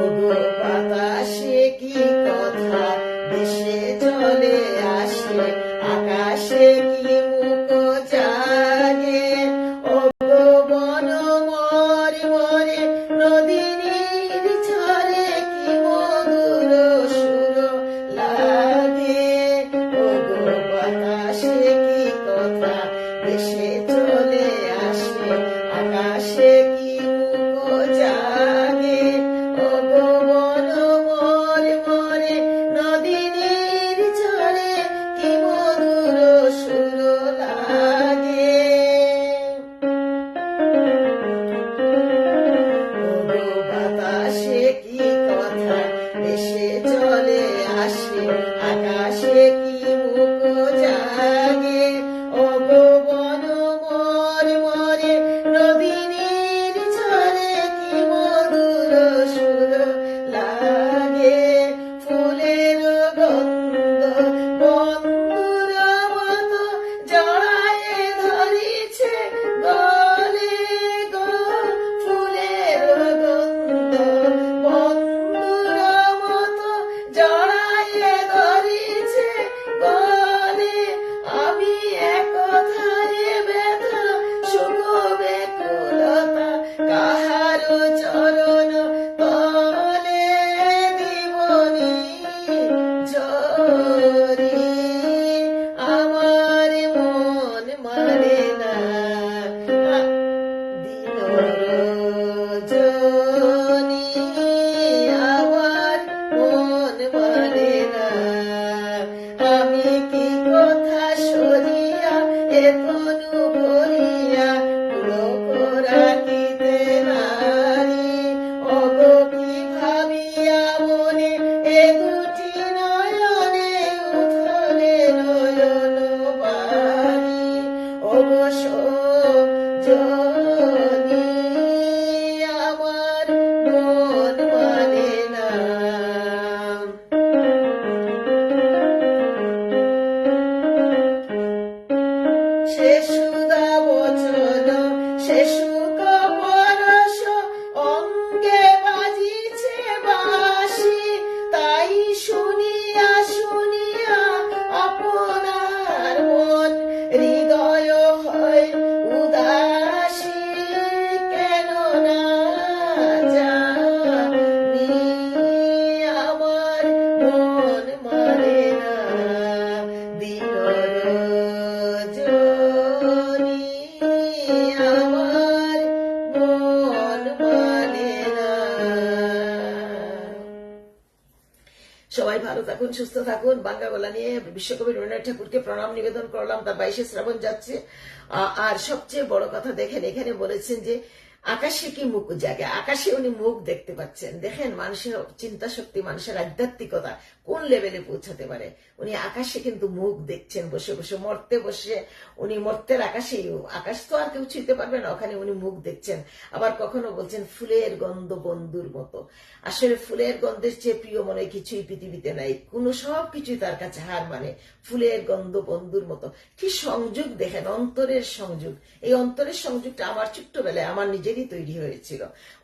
ওগো বাতাসে কি কথা ভেসে চলে আসে, আকাশে কি মুখ জাগে, ওগো বন মরে মরে নদীর ঝরে কি মধুর সুর লাগে, ওগো বাতাসে কি কথা ভেসে চলে আসে, আকাশে কি মুখ জাগে, ওগো বন মরে মরে নদীর ঝরে কি মধুর সুর লাগে, ওগো বাতাসে কি কথা ভেসে চলে আসে, আকাশে কি মুখ জাগে, ওগো বন মরে মরে নদীর ঝরে কি মধুর সুর লাগে, ফুলের গন্ধ বন্ধুর মতো জড়ায়ে ধরিছে গলে গো, ফুলের গন্ধ বন্ধুর মতো জড়ায়ে ধরিছে গলে, আমি একথায় ব্যথা সুখ ব্যাকুলতা কাহারো চরণ তলে দিবনি ঝরি, আমার মন মানে না দিন রজনী, আমার মন মানে না। আমি কি কথা সরিয়া এ তনু ভরিয়া পুলক রাখিতে নারী, ওগো কি ভাবিয়া মনে এ দুটি নয়নে উথলে নয়ন বাড়ি, ওগো সজনী, আমার মন মানে না। সে সুধা বচন সে সুখ পরশ অঙ্গে বাজিছে বাঁশি, তাই শুনিয়া শুনিয়া আপনার মন হৃদয় হয় উদাসী, কেন না জানি আমার মন মানে না দিন রজনী, আমার মন মানে না। সবাই ভালো থাকুন, সুস্থ থাকুন। বাংলা গলা নিয়ে বিশ্বকবি রবীন্দ্রনাথ ঠাকুরকে প্রণাম নিবেদন করলাম, তার 22শে শ্রাবণ যাচ্ছে। আর সবচেয়ে বড় কথা দেখেন, এখানে বলেছেন যে আকাশে কি মুখ জাগে, আকাশে উনি মুখ দেখতে পাচ্ছেন। দেখেন মানুষের চিন্তা শক্তি, মানুষের আধ্যাত্মিকতা কোন লেভেলে পৌঁছাতে পারে। উনি আকাশে কিন্তু মুখ দেখছেন বসে বসে, মর্তে বসে উনি মর্তের আকাশে, আকাশ তো আর কেউ ছুঁতে পারবে না, ওখানে উনি মুখ দেখছেন। আবার কখনো বলছেন ফুলের গন্ধ বন্ধুর মতো। আসলে ফুলের গন্ধের চেয়ে প্রিয় মনে কিছুই পৃথিবীতে নাই, কোনো সবকিছুই তার কাছে হার মানে। ফুলের গন্ধ বন্ধুর মতো, কি সংযোগ দেখেন, অন্তরের সংযোগ। এই অন্তরের সংযোগটা আমার ছোট্টবেলায় আমার নিজেরই তৈরি হয়েছিল।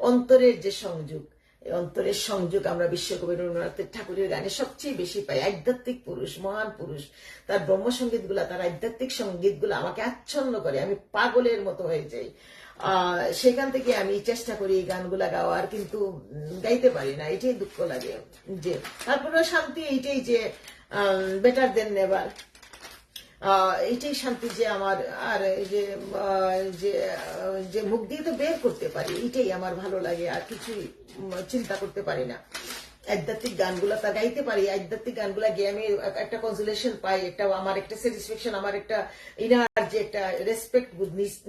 অন্তরের যে সংযোগ, এই অন্তরের সংযোগ আমরা বিশ্বকবি রবীন্দ্রনাথ ঠাকুরের গানে সবচেয়ে বেশি পাই। আধ্যাত্মিক পুরুষ, মহান পুরুষ, তার ব্রহ্মসঙ্গীত গুলা, তার আধ্যাত্মিক সঙ্গীত গুলা আমাকে আচ্ছন্ন করে, আমি পাগলের মতো হয়ে যাই। সেখান থেকে আমি চেষ্টা করি এই গানগুলা গাওয়ার, কিন্তু গাইতে পারি না, এটাই দুঃখ লাগে। যে তারপরে শান্তি এইটাই যে বেটার দেন নেভার, এইটাই শান্তি যে আমার। আর যে মুখ দিয়ে তো বের করতে পারি, এইটাই আমার ভালো লাগে, আর কিছুই চিন্তা করতে পারি না। আধ্যাত্মিক গানগুলা তা গাইতে পারি, আধ্যাত্মিক গানগুলা গিয়ে আমি একটা কনসোলেশন পাই, একটা আমার একটা স্যাটিসফ্যাকশন, আমার একটা ইনার যে একটা রেসপেক্ট,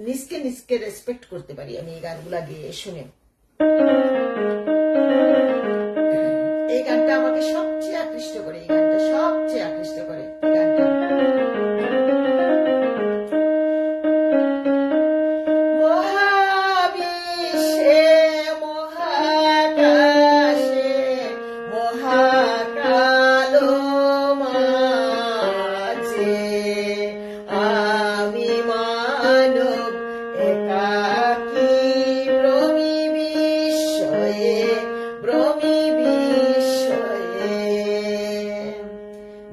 নিজকে নিজকে রেসপেক্ট করতে পারি আমি এই গানগুলা গিয়ে শুনে। এই গানটা আমাকে সবচেয়ে আকৃষ্ট করে, এই গানটা সবচেয়ে আকৃষ্ট করে এই গানটা। মহাবিশ্বে মহাকাশে মহাকালো মাঝে আমি মানব একাকী ভ্রমি বিস্ময়ে, ভ্রমি বিস্ময়ে।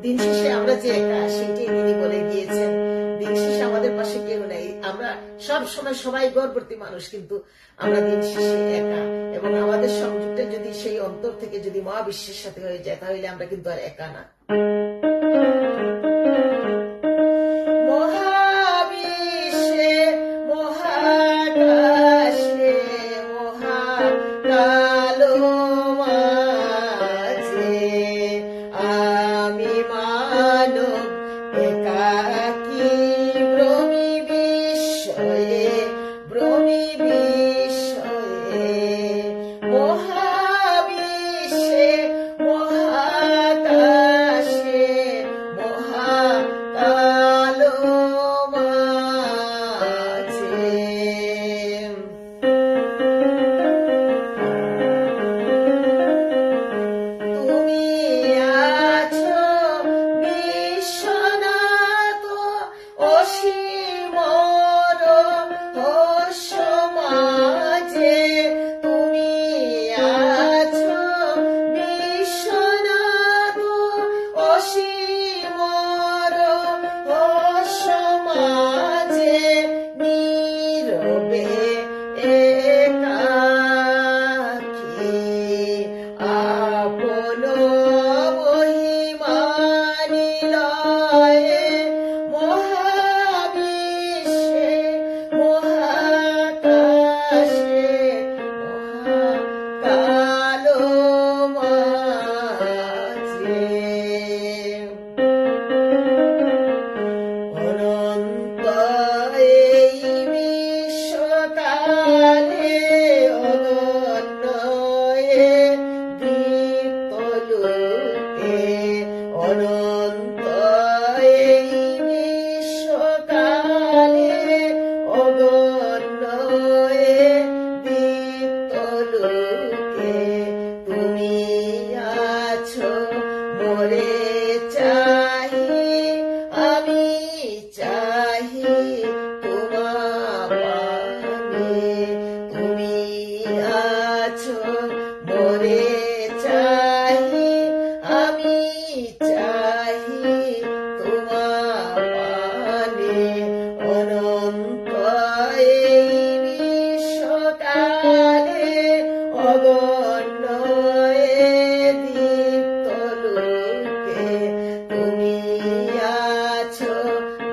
দিন শেষে আমরা যে একা, সেটাই তিনি বলে গিয়েছেন। দিন শেষে আমাদের পাশে কেউ নেই, আমরা সব সময় সবাই গর্ভবতী মানুষ, কিন্তু আমরা দিন শেষে একা। এবং আমাদের সংযুক্ত যদি সেই অন্তর থেকে যদি মহাবিশ্বের সাথে হয়ে যায়, তাহলে আমরা কিন্তু আর একা না। মহাবিশ্বে মহাকাশে মহাকালো মাঝে আমি মানব একাকী ভ্রমি বিস্ময়ে, ভ্রমি বিস্ময়ে। মহাবিশ্বে মহাকাশে মহাকালো মাঝে তুমি আছো বিশ্বনাথ অসীমর সমাজে, তুমি আছো বিশ্বনাথ অসীমর সমাজে নীরবে একাকী আপন মহিমা নিলয়ে মহাবিশ্বে মহাকাশে মহাকালো মাঝে অনন্ত এই বিশ্বকালে অনন্য এ দীপ্তলোকে, অনন্ত এই বিশ্বকালে অনন্য এ দীপ্তলোকে তুমি আছো মোরে চাহি, আমি চাহি তোমার পানে। তুমি আছো মোরে চাহি, আমি চাহি তোমার পানে। অনন্ত এই বিশ্বকালে অগণ্য এ দীপ্তলোকে তুমি আছো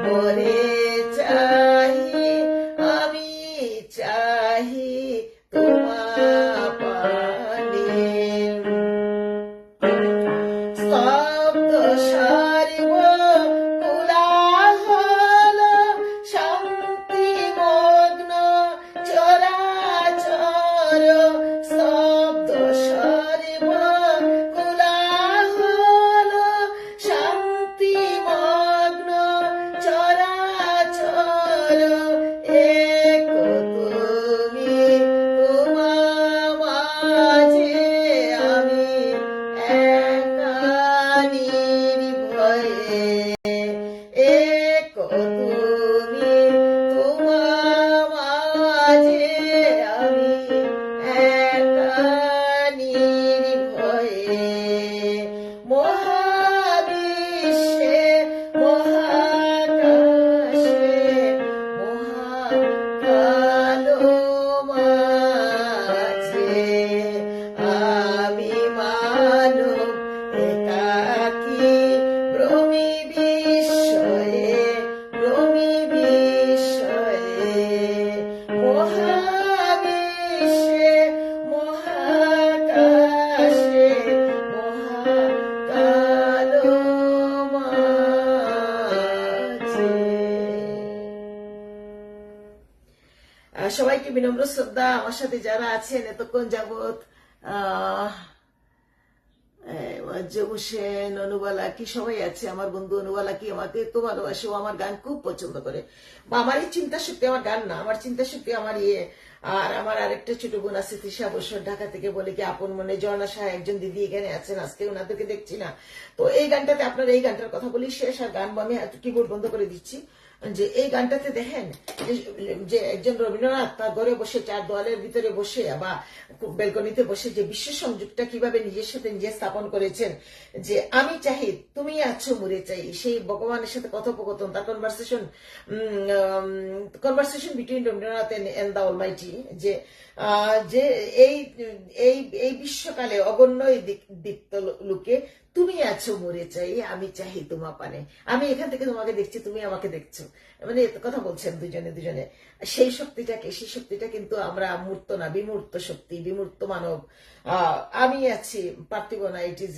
মোরে চাহি, আমি চাহি তোমার পানে। স্তব্ধ সর্ব কোলাহল শান্তি মগ্ন চরাচর, স্তব্ধ সর্ব কোলাহল শান্তি মগ্ন চরাচর। এক তুমি তোমার মাঝে আমি একা নির্ভয়ে, এক তুমি তোমার মাঝে আমি একা নির্ভয়ে। মহাবিশ্বে মহাকাশে মহাকালো মাঝে আমি মানব একাকী ভ্রমি বিস্ময়ে, ভ্রমি বিস্ময়ে। মহাবিশ্বে মহাকাশে সবাইকে বিনম্র শ্রদ্ধা। আমার সাথে যারা আছেন এতক্ষণ যাবত, হোসেন, অনুবালা কি সবাই আছে, আমার বন্ধু অনুবালা কি আমাকে এত ভালোবাসে, ও আমার গান খুব পছন্দ করে। বা আমার এই চিন্তা শক্তি, আমার গান না, আমার চিন্তা শক্তি আমার ইয়ে। আর আমার আরেকটা ছোট বোন আছে তৃষা বছর, ঢাকা থেকে, বলে কি আপন মনে ঝর্ণা সাহা একজন দিদি এখানে আছেন, আজকে ওনাদেরকে দেখছি না। তো এই গানটাতে আপনার এই গানটার কথা বলি শেষ, আর গান আমি কিবোর্ড বন্ধ করে দিচ্ছি। যে এই গানটাতে দেখেন যে একজন রবীন্দ্রনাথ তার ঘরে বসে চার দেওয়ালের ভিতরে বসে বা বেলকনিতে বসে যে বিশ্ব সংযোগটা কিভাবে নিজের সাথে নিজে স্থাপন করেছেন, যে আমি চাহি তুমি আছো মরে চাই, সেই ভগবানের সাথে কথোপকথন, তার conversation between Rabindranath and the almighty, যে যে এই এই এই বিশ্বকালে অগণ্য দীপ্ত লোকে তুমি আছো মরে চাই, আমি চাহি তোমা পানে, আমি এখান থেকে তোমাকে দেখছি, তুমি আমাকে দেখছো, মানে কথা বলছেন দুজনে দুজনে। সেই শক্তিটা কিন্তু আমরা মূর্ত না, বিমূর্ত শক্তি, বিমূর্ত মানব। আমি আছি, পার্থিব না, ইট ইজ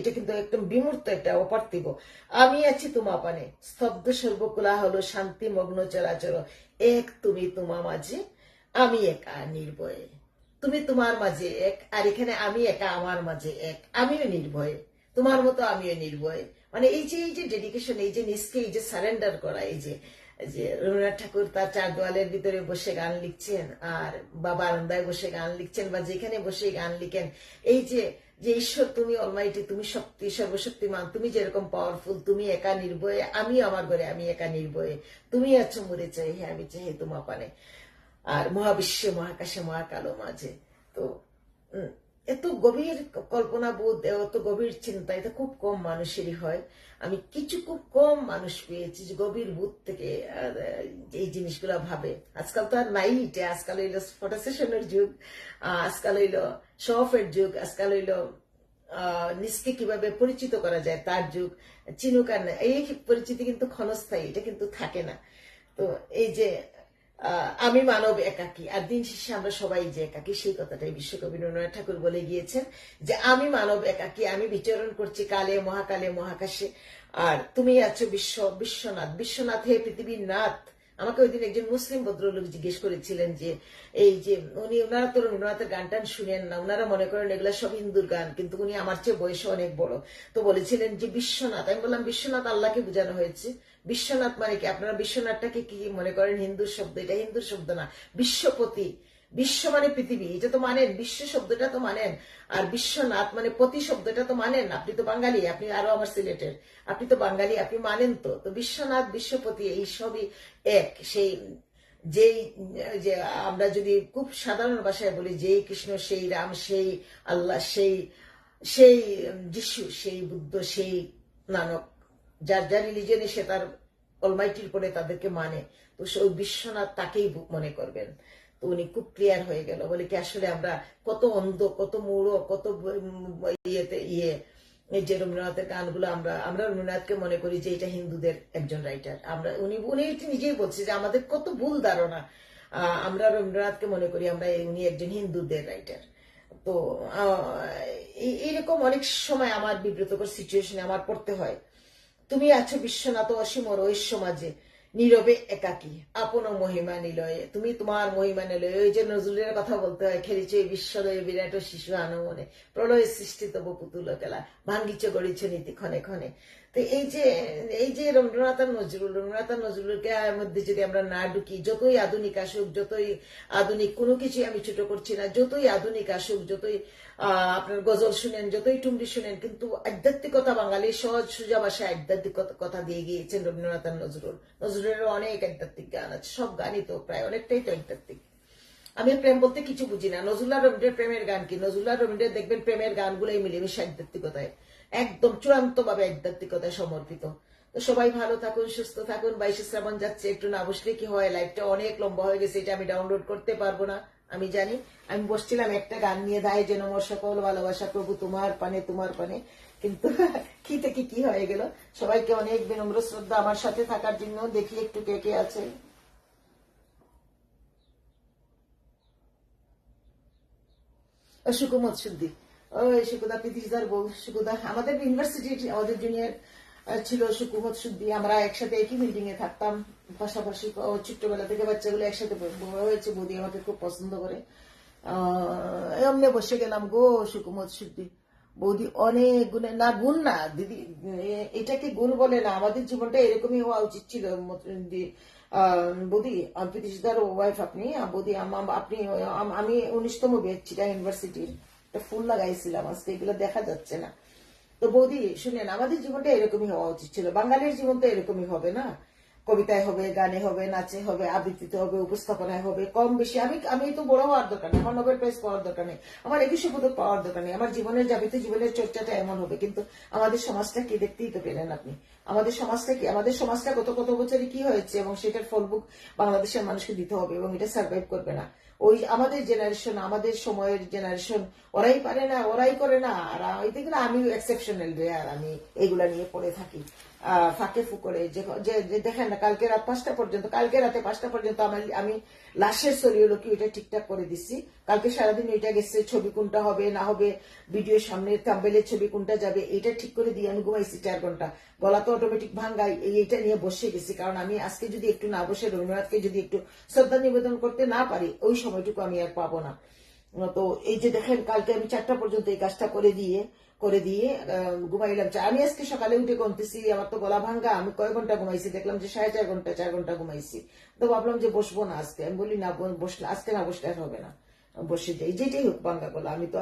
এটা কিন্তু একদম বিমূর্ত, একটা অপার্থিব। আমি আছি তোমা পানে, স্তব্ধ সর্বকুলা হলো শান্তি মগ্ন চরাচর, এক তুমি তোমা মাঝে, আমি একা নির্ভয়ে, তুমি তোমার মাঝে এক, আর এখানে আমি একা আমার মাঝে এক, আমিও নির্ভয়ে, তোমার মতো আমিও নির্ভয়ে। মানে এই যে ডেডিকেশন, এই যে নিজকে এই যে সারেন্ডার করা, এই যে যে রবীন্দ্রনাথ ঠাকুর তার চার দেওয়ালের ভিতরে বসে গান লিখছেন, আর বা বারান্দায় বসে গান লিখছেন, বা যেখানে বসে গান লিখেন, এই যে যে ঈশ্বর তুমি অলমাইটি, তুমি শক্তি সর্বশক্তিমান, তুমি যেরকম পাওয়ারফুল, তুমি একা নির্ভয়ে, আমি আমার ঘরে আমি একা নির্ভয়ে, তুমি আছো মরে চাই, হ্যাঁ আমি চাই তোমা পানে, আর মহাবিশ্বে মহাকাশে মহাকালো মাঝে। তো এত গভীর কল্পনা বোধ, এত গভীর চিন্তা, এটা খুব কম মানুষেরই হয়। আমি খুব কম মানুষ পেয়েছি যে গভীর বোধ থেকে এই জিনিসগুলো ভাবে। আজকাল তো আর নাই এটা, আজকাল হইলো ফটো সেশনের যুগ, আজকাল হইলো শো অফের যুগ, আজকাল হইলো নিজকে কিভাবে পরিচিত করা যায় তার যুগ। চিনুক আর না, এই পরিচিতি কিন্তু ক্ষণস্থায়ী, এটা কিন্তু থাকে না। তো এই যে আমি মানব একাকী, আর দিন শেষে আমরা সবাই যে একাকী, সেই কথাটাই বিশ্বকবি রবীন্দ্রনাথ ঠাকুর বলে গিয়েছেন, যে আমি মানব একাকী, আমি বিচরণ করছি কালে মহাকালে মহাকাশে, আর তুমি আছো বিশ্বনাথ হে পৃথিবীর নাথ। আমাকে ওই দিন একজন মুসলিম ভদ্রলোক জিজ্ঞেস করেছিলেন যে এই যে ওনারা তো রবীন্দ্রনাথের গান টান শুনেন না, ওনারা মনে করেন এগুলা সব হিন্দুর গান, কিন্তু উনি আমার চেয়ে বয়সে অনেক বড়। তো বলেছিলেন যে বিশ্বনাথ, আমি বললাম বিশ্বনাথ আল্লাহকে বোঝানো হয়েছে, বিশ্বনাথ মানে কি? আপনারা বিশ্বনাথটাকে কি মনে করেন হিন্দুর শব্দ? এটা হিন্দুর শব্দ না, বিশ্বপতি। বিশ্ব মানে পৃথিবী, এটা তো মানেন, বিশ্ব শব্দটা তো মানেন, আর বিশ্বনাথ মানে পতি শব্দটা তো মানেন। আপনি তো বাঙালি, আপনি আরো আমার সিলেটের, আপনি তো বাঙালি, আপনি মানেন তো। তো বিশ্বনাথ বিশ্বপতি এই সবই এক। সেই যেই যে আমরা যদি খুব সাধারণ ভাষায় বলি, যেই কৃষ্ণ, সেই রাম, সেই আল্লাহ, সেই সেই যিশু, সেই বুদ্ধ, সেই নানক, যার যার রিলিজনে সে তার অলমাইটির পরে তাদেরকে মানে, তো সেই বিশ্বনাথ তাকেই মনে করবেন। তো উনি খুব ক্লিয়ার হয়ে গেল, বলে কি আসলে আমরা কত অন্ধ, কত মূঢ়, কত ইয়েতে এই যে রবীন্দ্রনাথের গানগুলো আমরা রবীন্দ্রনাথকে মনে করি যে এটা হিন্দুদের একজন রাইটার। উনি নিজেই বলছে যে আমাদের কত ভুল ধারণা, আমরা রবীন্দ্রনাথকে মনে করি উনি একজন হিন্দুদের রাইটার। তো এইরকম অনেক সময় আমার বিব্রতকর সিচুয়েশনে আমার পড়তে হয়। তুমি আছো বিশ্বনাথ অসীম রহস্য মাঝে, নীরবে একাকী আপন মহিমা নিলয়ে, তুমি তোমার মহিমা নিলয়ে। ওই যে নজরুলের কথা বলতে হয়, খেলিছে বিশ্বলয়ে বিরাট শিশু আনমনে, প্রলয় সৃষ্টি তব পুতুল খেলা, ভাঙ্গিছে গড়িছে নীতি ক্ষণে ক্ষণে। তো এই যে রবীন্দ্রনাথ আর নজরুলকে মধ্যে যদি আমরা না ঢুকি, যতই আধুনিক আসুক, যতই আধুনিক কোনো কিছুই আমি ছোট করছি না, যতই আধুনিক আসুক, যতই আপনার গজল শুনেন, যতই টুমরি শুনেন, কিন্তু আধ্যাত্মিকতা, বাঙালি সহজ সোজা ভাষায় আধ্যাত্মিক কথা দিয়ে গিয়েছেন রবীন্দ্রনাথ আর নজরুলের অনেক আধ্যাত্মিক গান আছে, সব গানই তো প্রায় অনেকটাই তো আধ্যাত্মিক। আমি প্রেম বলতে কিছু বুঝি না। নজরুল আর রবীন্দ্রের প্রেমের গান কি? নজরুল আর রবীন্দ্রের দেখবেন প্রেমের গানগুলোই মিলেমিশে আধ্যাত্মিকতায়, একদম চূড়ান্ত ভাবে আধ্যাত্মিকতায় সমর্পিত। তো সবাই ভালো থাকুন, সুস্থ থাকুন। 22শে শ্রাবণ যাচ্ছে, একটু না বসলে কি হয়, লাইফটা অনেক লম্বা হয়ে গেছে, এটা আমি ডাউনলোড করতে পারবো না, আমি জানি। আমি বসছিলাম একটা গান নিয়ে, দায় যেন মোর সকল ভালোবাসা প্রভু তোমার পানে তোমার পানে, কিন্তু কি থেকে কি হয়ে গেল। সবাইকে অনেক বিনম্র শ্রদ্ধা আমার সাথে থাকার জন্য। দেখি একটু কে কে আছে। সুকুমত শুদ্ধি, ওই সুকুদা প্রীতিশদার বউ, সুকুদা আমাদের ইউনিভার্সিটির, আমাদের জুনিয়র ছিল সুকুমত সুদ্দি। আমরা একসাথে একই বিল্ডিং এ থাকতাম, পাশাপাশি ছোট্টবেলা থেকে বাচ্চাগুলো একসাথে বড় হয়েছে। বৌদি আমাকে খুব পছন্দ করে। এমনি বসে গেলাম গো সুকুমত সুদ্দি। বৌদি অনেক গুণে, না গুণ না দিদি, এটাকে গুণ বলে না, আমাদের জীবনটা এরকমই হওয়া উচিত ছিল বৌদি। প্রীতিশদার ওয়াইফ আপনি, বৌদি আপনি, আমি 19তম ব্যাচ চিটা ইউনিভার্সিটির, একটা ফুল লাগাইছিলাম, আজকে এগুলো দেখা যাচ্ছে না। তো বৌদি শুনেন, আমাদের জীবনটা এরকমই হওয়া উচিত ছিল। বাঙালির জীবন তো এরকমই হবে না, কবিতায় হবে, গানে হবে, নাচে হবে, আবৃত্তিতে হবে, উপস্থাপনায় হবে, কম বেশি। আমি তো বড় হওয়ার দরকার নেই, আমার নোবেল প্রাইজ পাওয়ার দরকার নেই, আমার 21শে পদক পাওয়ার দরকার নেই, আমার জীবনের যাবিত জীবনের চর্চাটা এমন হবে। কিন্তু আমাদের সমাজটা কি দেখতেই তো পেলেন আপনি, আমাদের সমাজটা কি, আমাদের সমাজটা কত কত বছরে কি হয়েছে, এবং সেটার ফলবুক বাংলাদেশের মানুষকে দিতে হবে, এবং এটা সার্ভাইভ করবে না। ওই আমাদের জেনারেশন, আমাদের সময়ের জেনারেশন, ওরাই পারে না, ওরাই করে না। আর ওই থেকে না, আমি এক্সেপশনাল রেয়ার, আমি এগুলা নিয়ে পড়ে থাকি ফাঁকে ফুকরে। যে দেখেন না, কালকে রাত 5টা পর্যন্ত, কালকে রাতে 5টা পর্যন্ত আমি লাশের সরিয়ে কি ওইটা ঠিকঠাক করে দিচ্ছি। কালকে সারাদিন ওইটা গেছে, ছবি কোনটা হবে না হবে, ভিডিওর সামনে থাম্বনেলের ছবি কোনটা যাবে, এটা ঠিক করে দিয়ে আমি ঘুমাইছি 4 ঘন্টা। গলা তো অটোমেটিক ভাঙ্গাই, এইটা নিয়ে বসে গেছি। কারণ আমি আজকে যদি একটু না বসে রবীন্দ্রনাথকে যদি একটু শ্রদ্ধা নিবেদন করতে না পারি, ওই সময়টুকু আমি আর পাবো না। তো এই যে দেখেন, কালকে আমি 4টা পর্যন্ত এই কাজটা করে দিয়ে ঘুমাইলাম। আমি আজকে সকালে উঠে গুনতেছি, আমার তো গলা ভাঙ্গা, আমি কয় ঘন্টা ঘুমাইছি দেখলাম যে 4.5 ঘন্টা, 4 ঘন্টা ঘুমাইছি। তো ভাবলাম যে বসবো না আজকে, আমি বলি না, বসলে আজকে না বসলে আর হবে না, বসে যাই, যেটাই হোক ভাঙ্গা গলা। আমি তো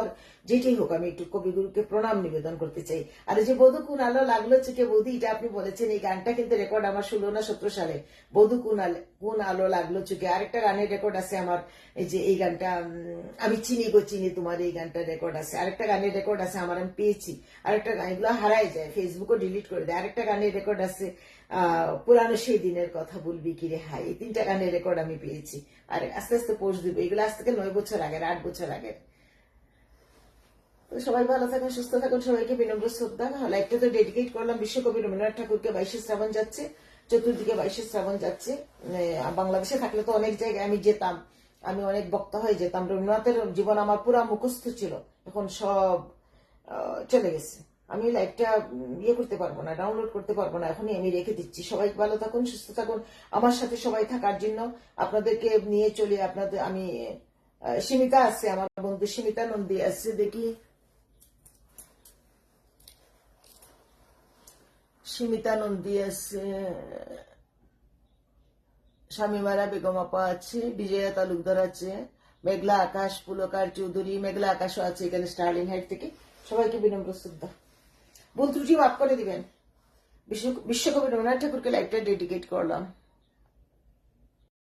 আর যেটাই হোক, আমি একটু কবিগুরুকে প্রণাম নিবেদন করতে চাই। আর এই যে বধু কোন আলো লাগলো চোখে, বৌদি এটা আপনি বলেছেন, এই গানটা কিন্তু রেকর্ড আমার 16 না 17 সালে, বধু কোন আলো লাগলো চোখে। আরেকটা গানের রেকর্ড আছে আমার, এই যে এই গানটা, আমি চিনি গো চিনি তোমার, এই গানটা রেকর্ড আছে। আরেকটা গানের রেকর্ড আছে আমার, আমি পেয়েছি। আরেকটা গান, এগুলো হারাই যায়, ফেসবুকও ডিলিট করে দেয়। আরেকটা গানের রেকর্ড আছে, পুরানো সেই দিনের কথা বলবি কি রে হাই। এই 3টা গানের রেকর্ড আমি পেয়েছি। আর আস্তে আস্তে পোস্ট দিব, এগুলো আজ থেকে 9 বছর আগের, 8 বছর আগের। তো সবাই ভালো থাকুন, সুস্থ থাকুন, সবাইকে বিনম্র শ্রদ্ধা। লাইভটা তো ডেডিকেট করলাম বিশ্বকবি রবীন্দ্রনাথ ঠাকুরকে। 22শে শ্রাবণ যাচ্ছে, চতুর্দিকে 22শে শ্রাবণ যাচ্ছে। বাংলাদেশে থাকলে তো অনেক জায়গায় আমি যেতাম, আমি অনেক বক্তা হয়ে যেতাম। রবীন্দ্রনাথের জীবন আমার পুরা মুখস্থ ছিল, এখন সব চলে গেছে। আমি লাইভটা ইয়ে করতে পারবো না, ডাউনলোড করতে পারবো না, এখনই আমি রেখে দিচ্ছি। সবাই ভালো থাকুন, সুস্থ থাকুন, আমার সাথে সবাই থাকার জন্য আপনাদেরকে নিয়ে চলি। আপনাদের আমি সীমিতা আছে, আমার বন্ধু সীমিতা নন্দী আছে, দেখি সীমিতা নন্দী আছে, শামিমারা বেগম আপা আছে, বিজয়া তালুকদার আছে, মেঘলা আকাশ, পুলকার চৌধুরী, মেঘলা আকাশও আছে এখানে স্টার্লিং হাইট থেকে। সবাইকে বিনম্র শ্রদ্ধা, ভুল ত্রুটি মাফ করে দিবেন। বিশ্বকবি রবীন্দ্রনাথ ঠাকুরকে লাইভটা ডেডিকেট করলাম।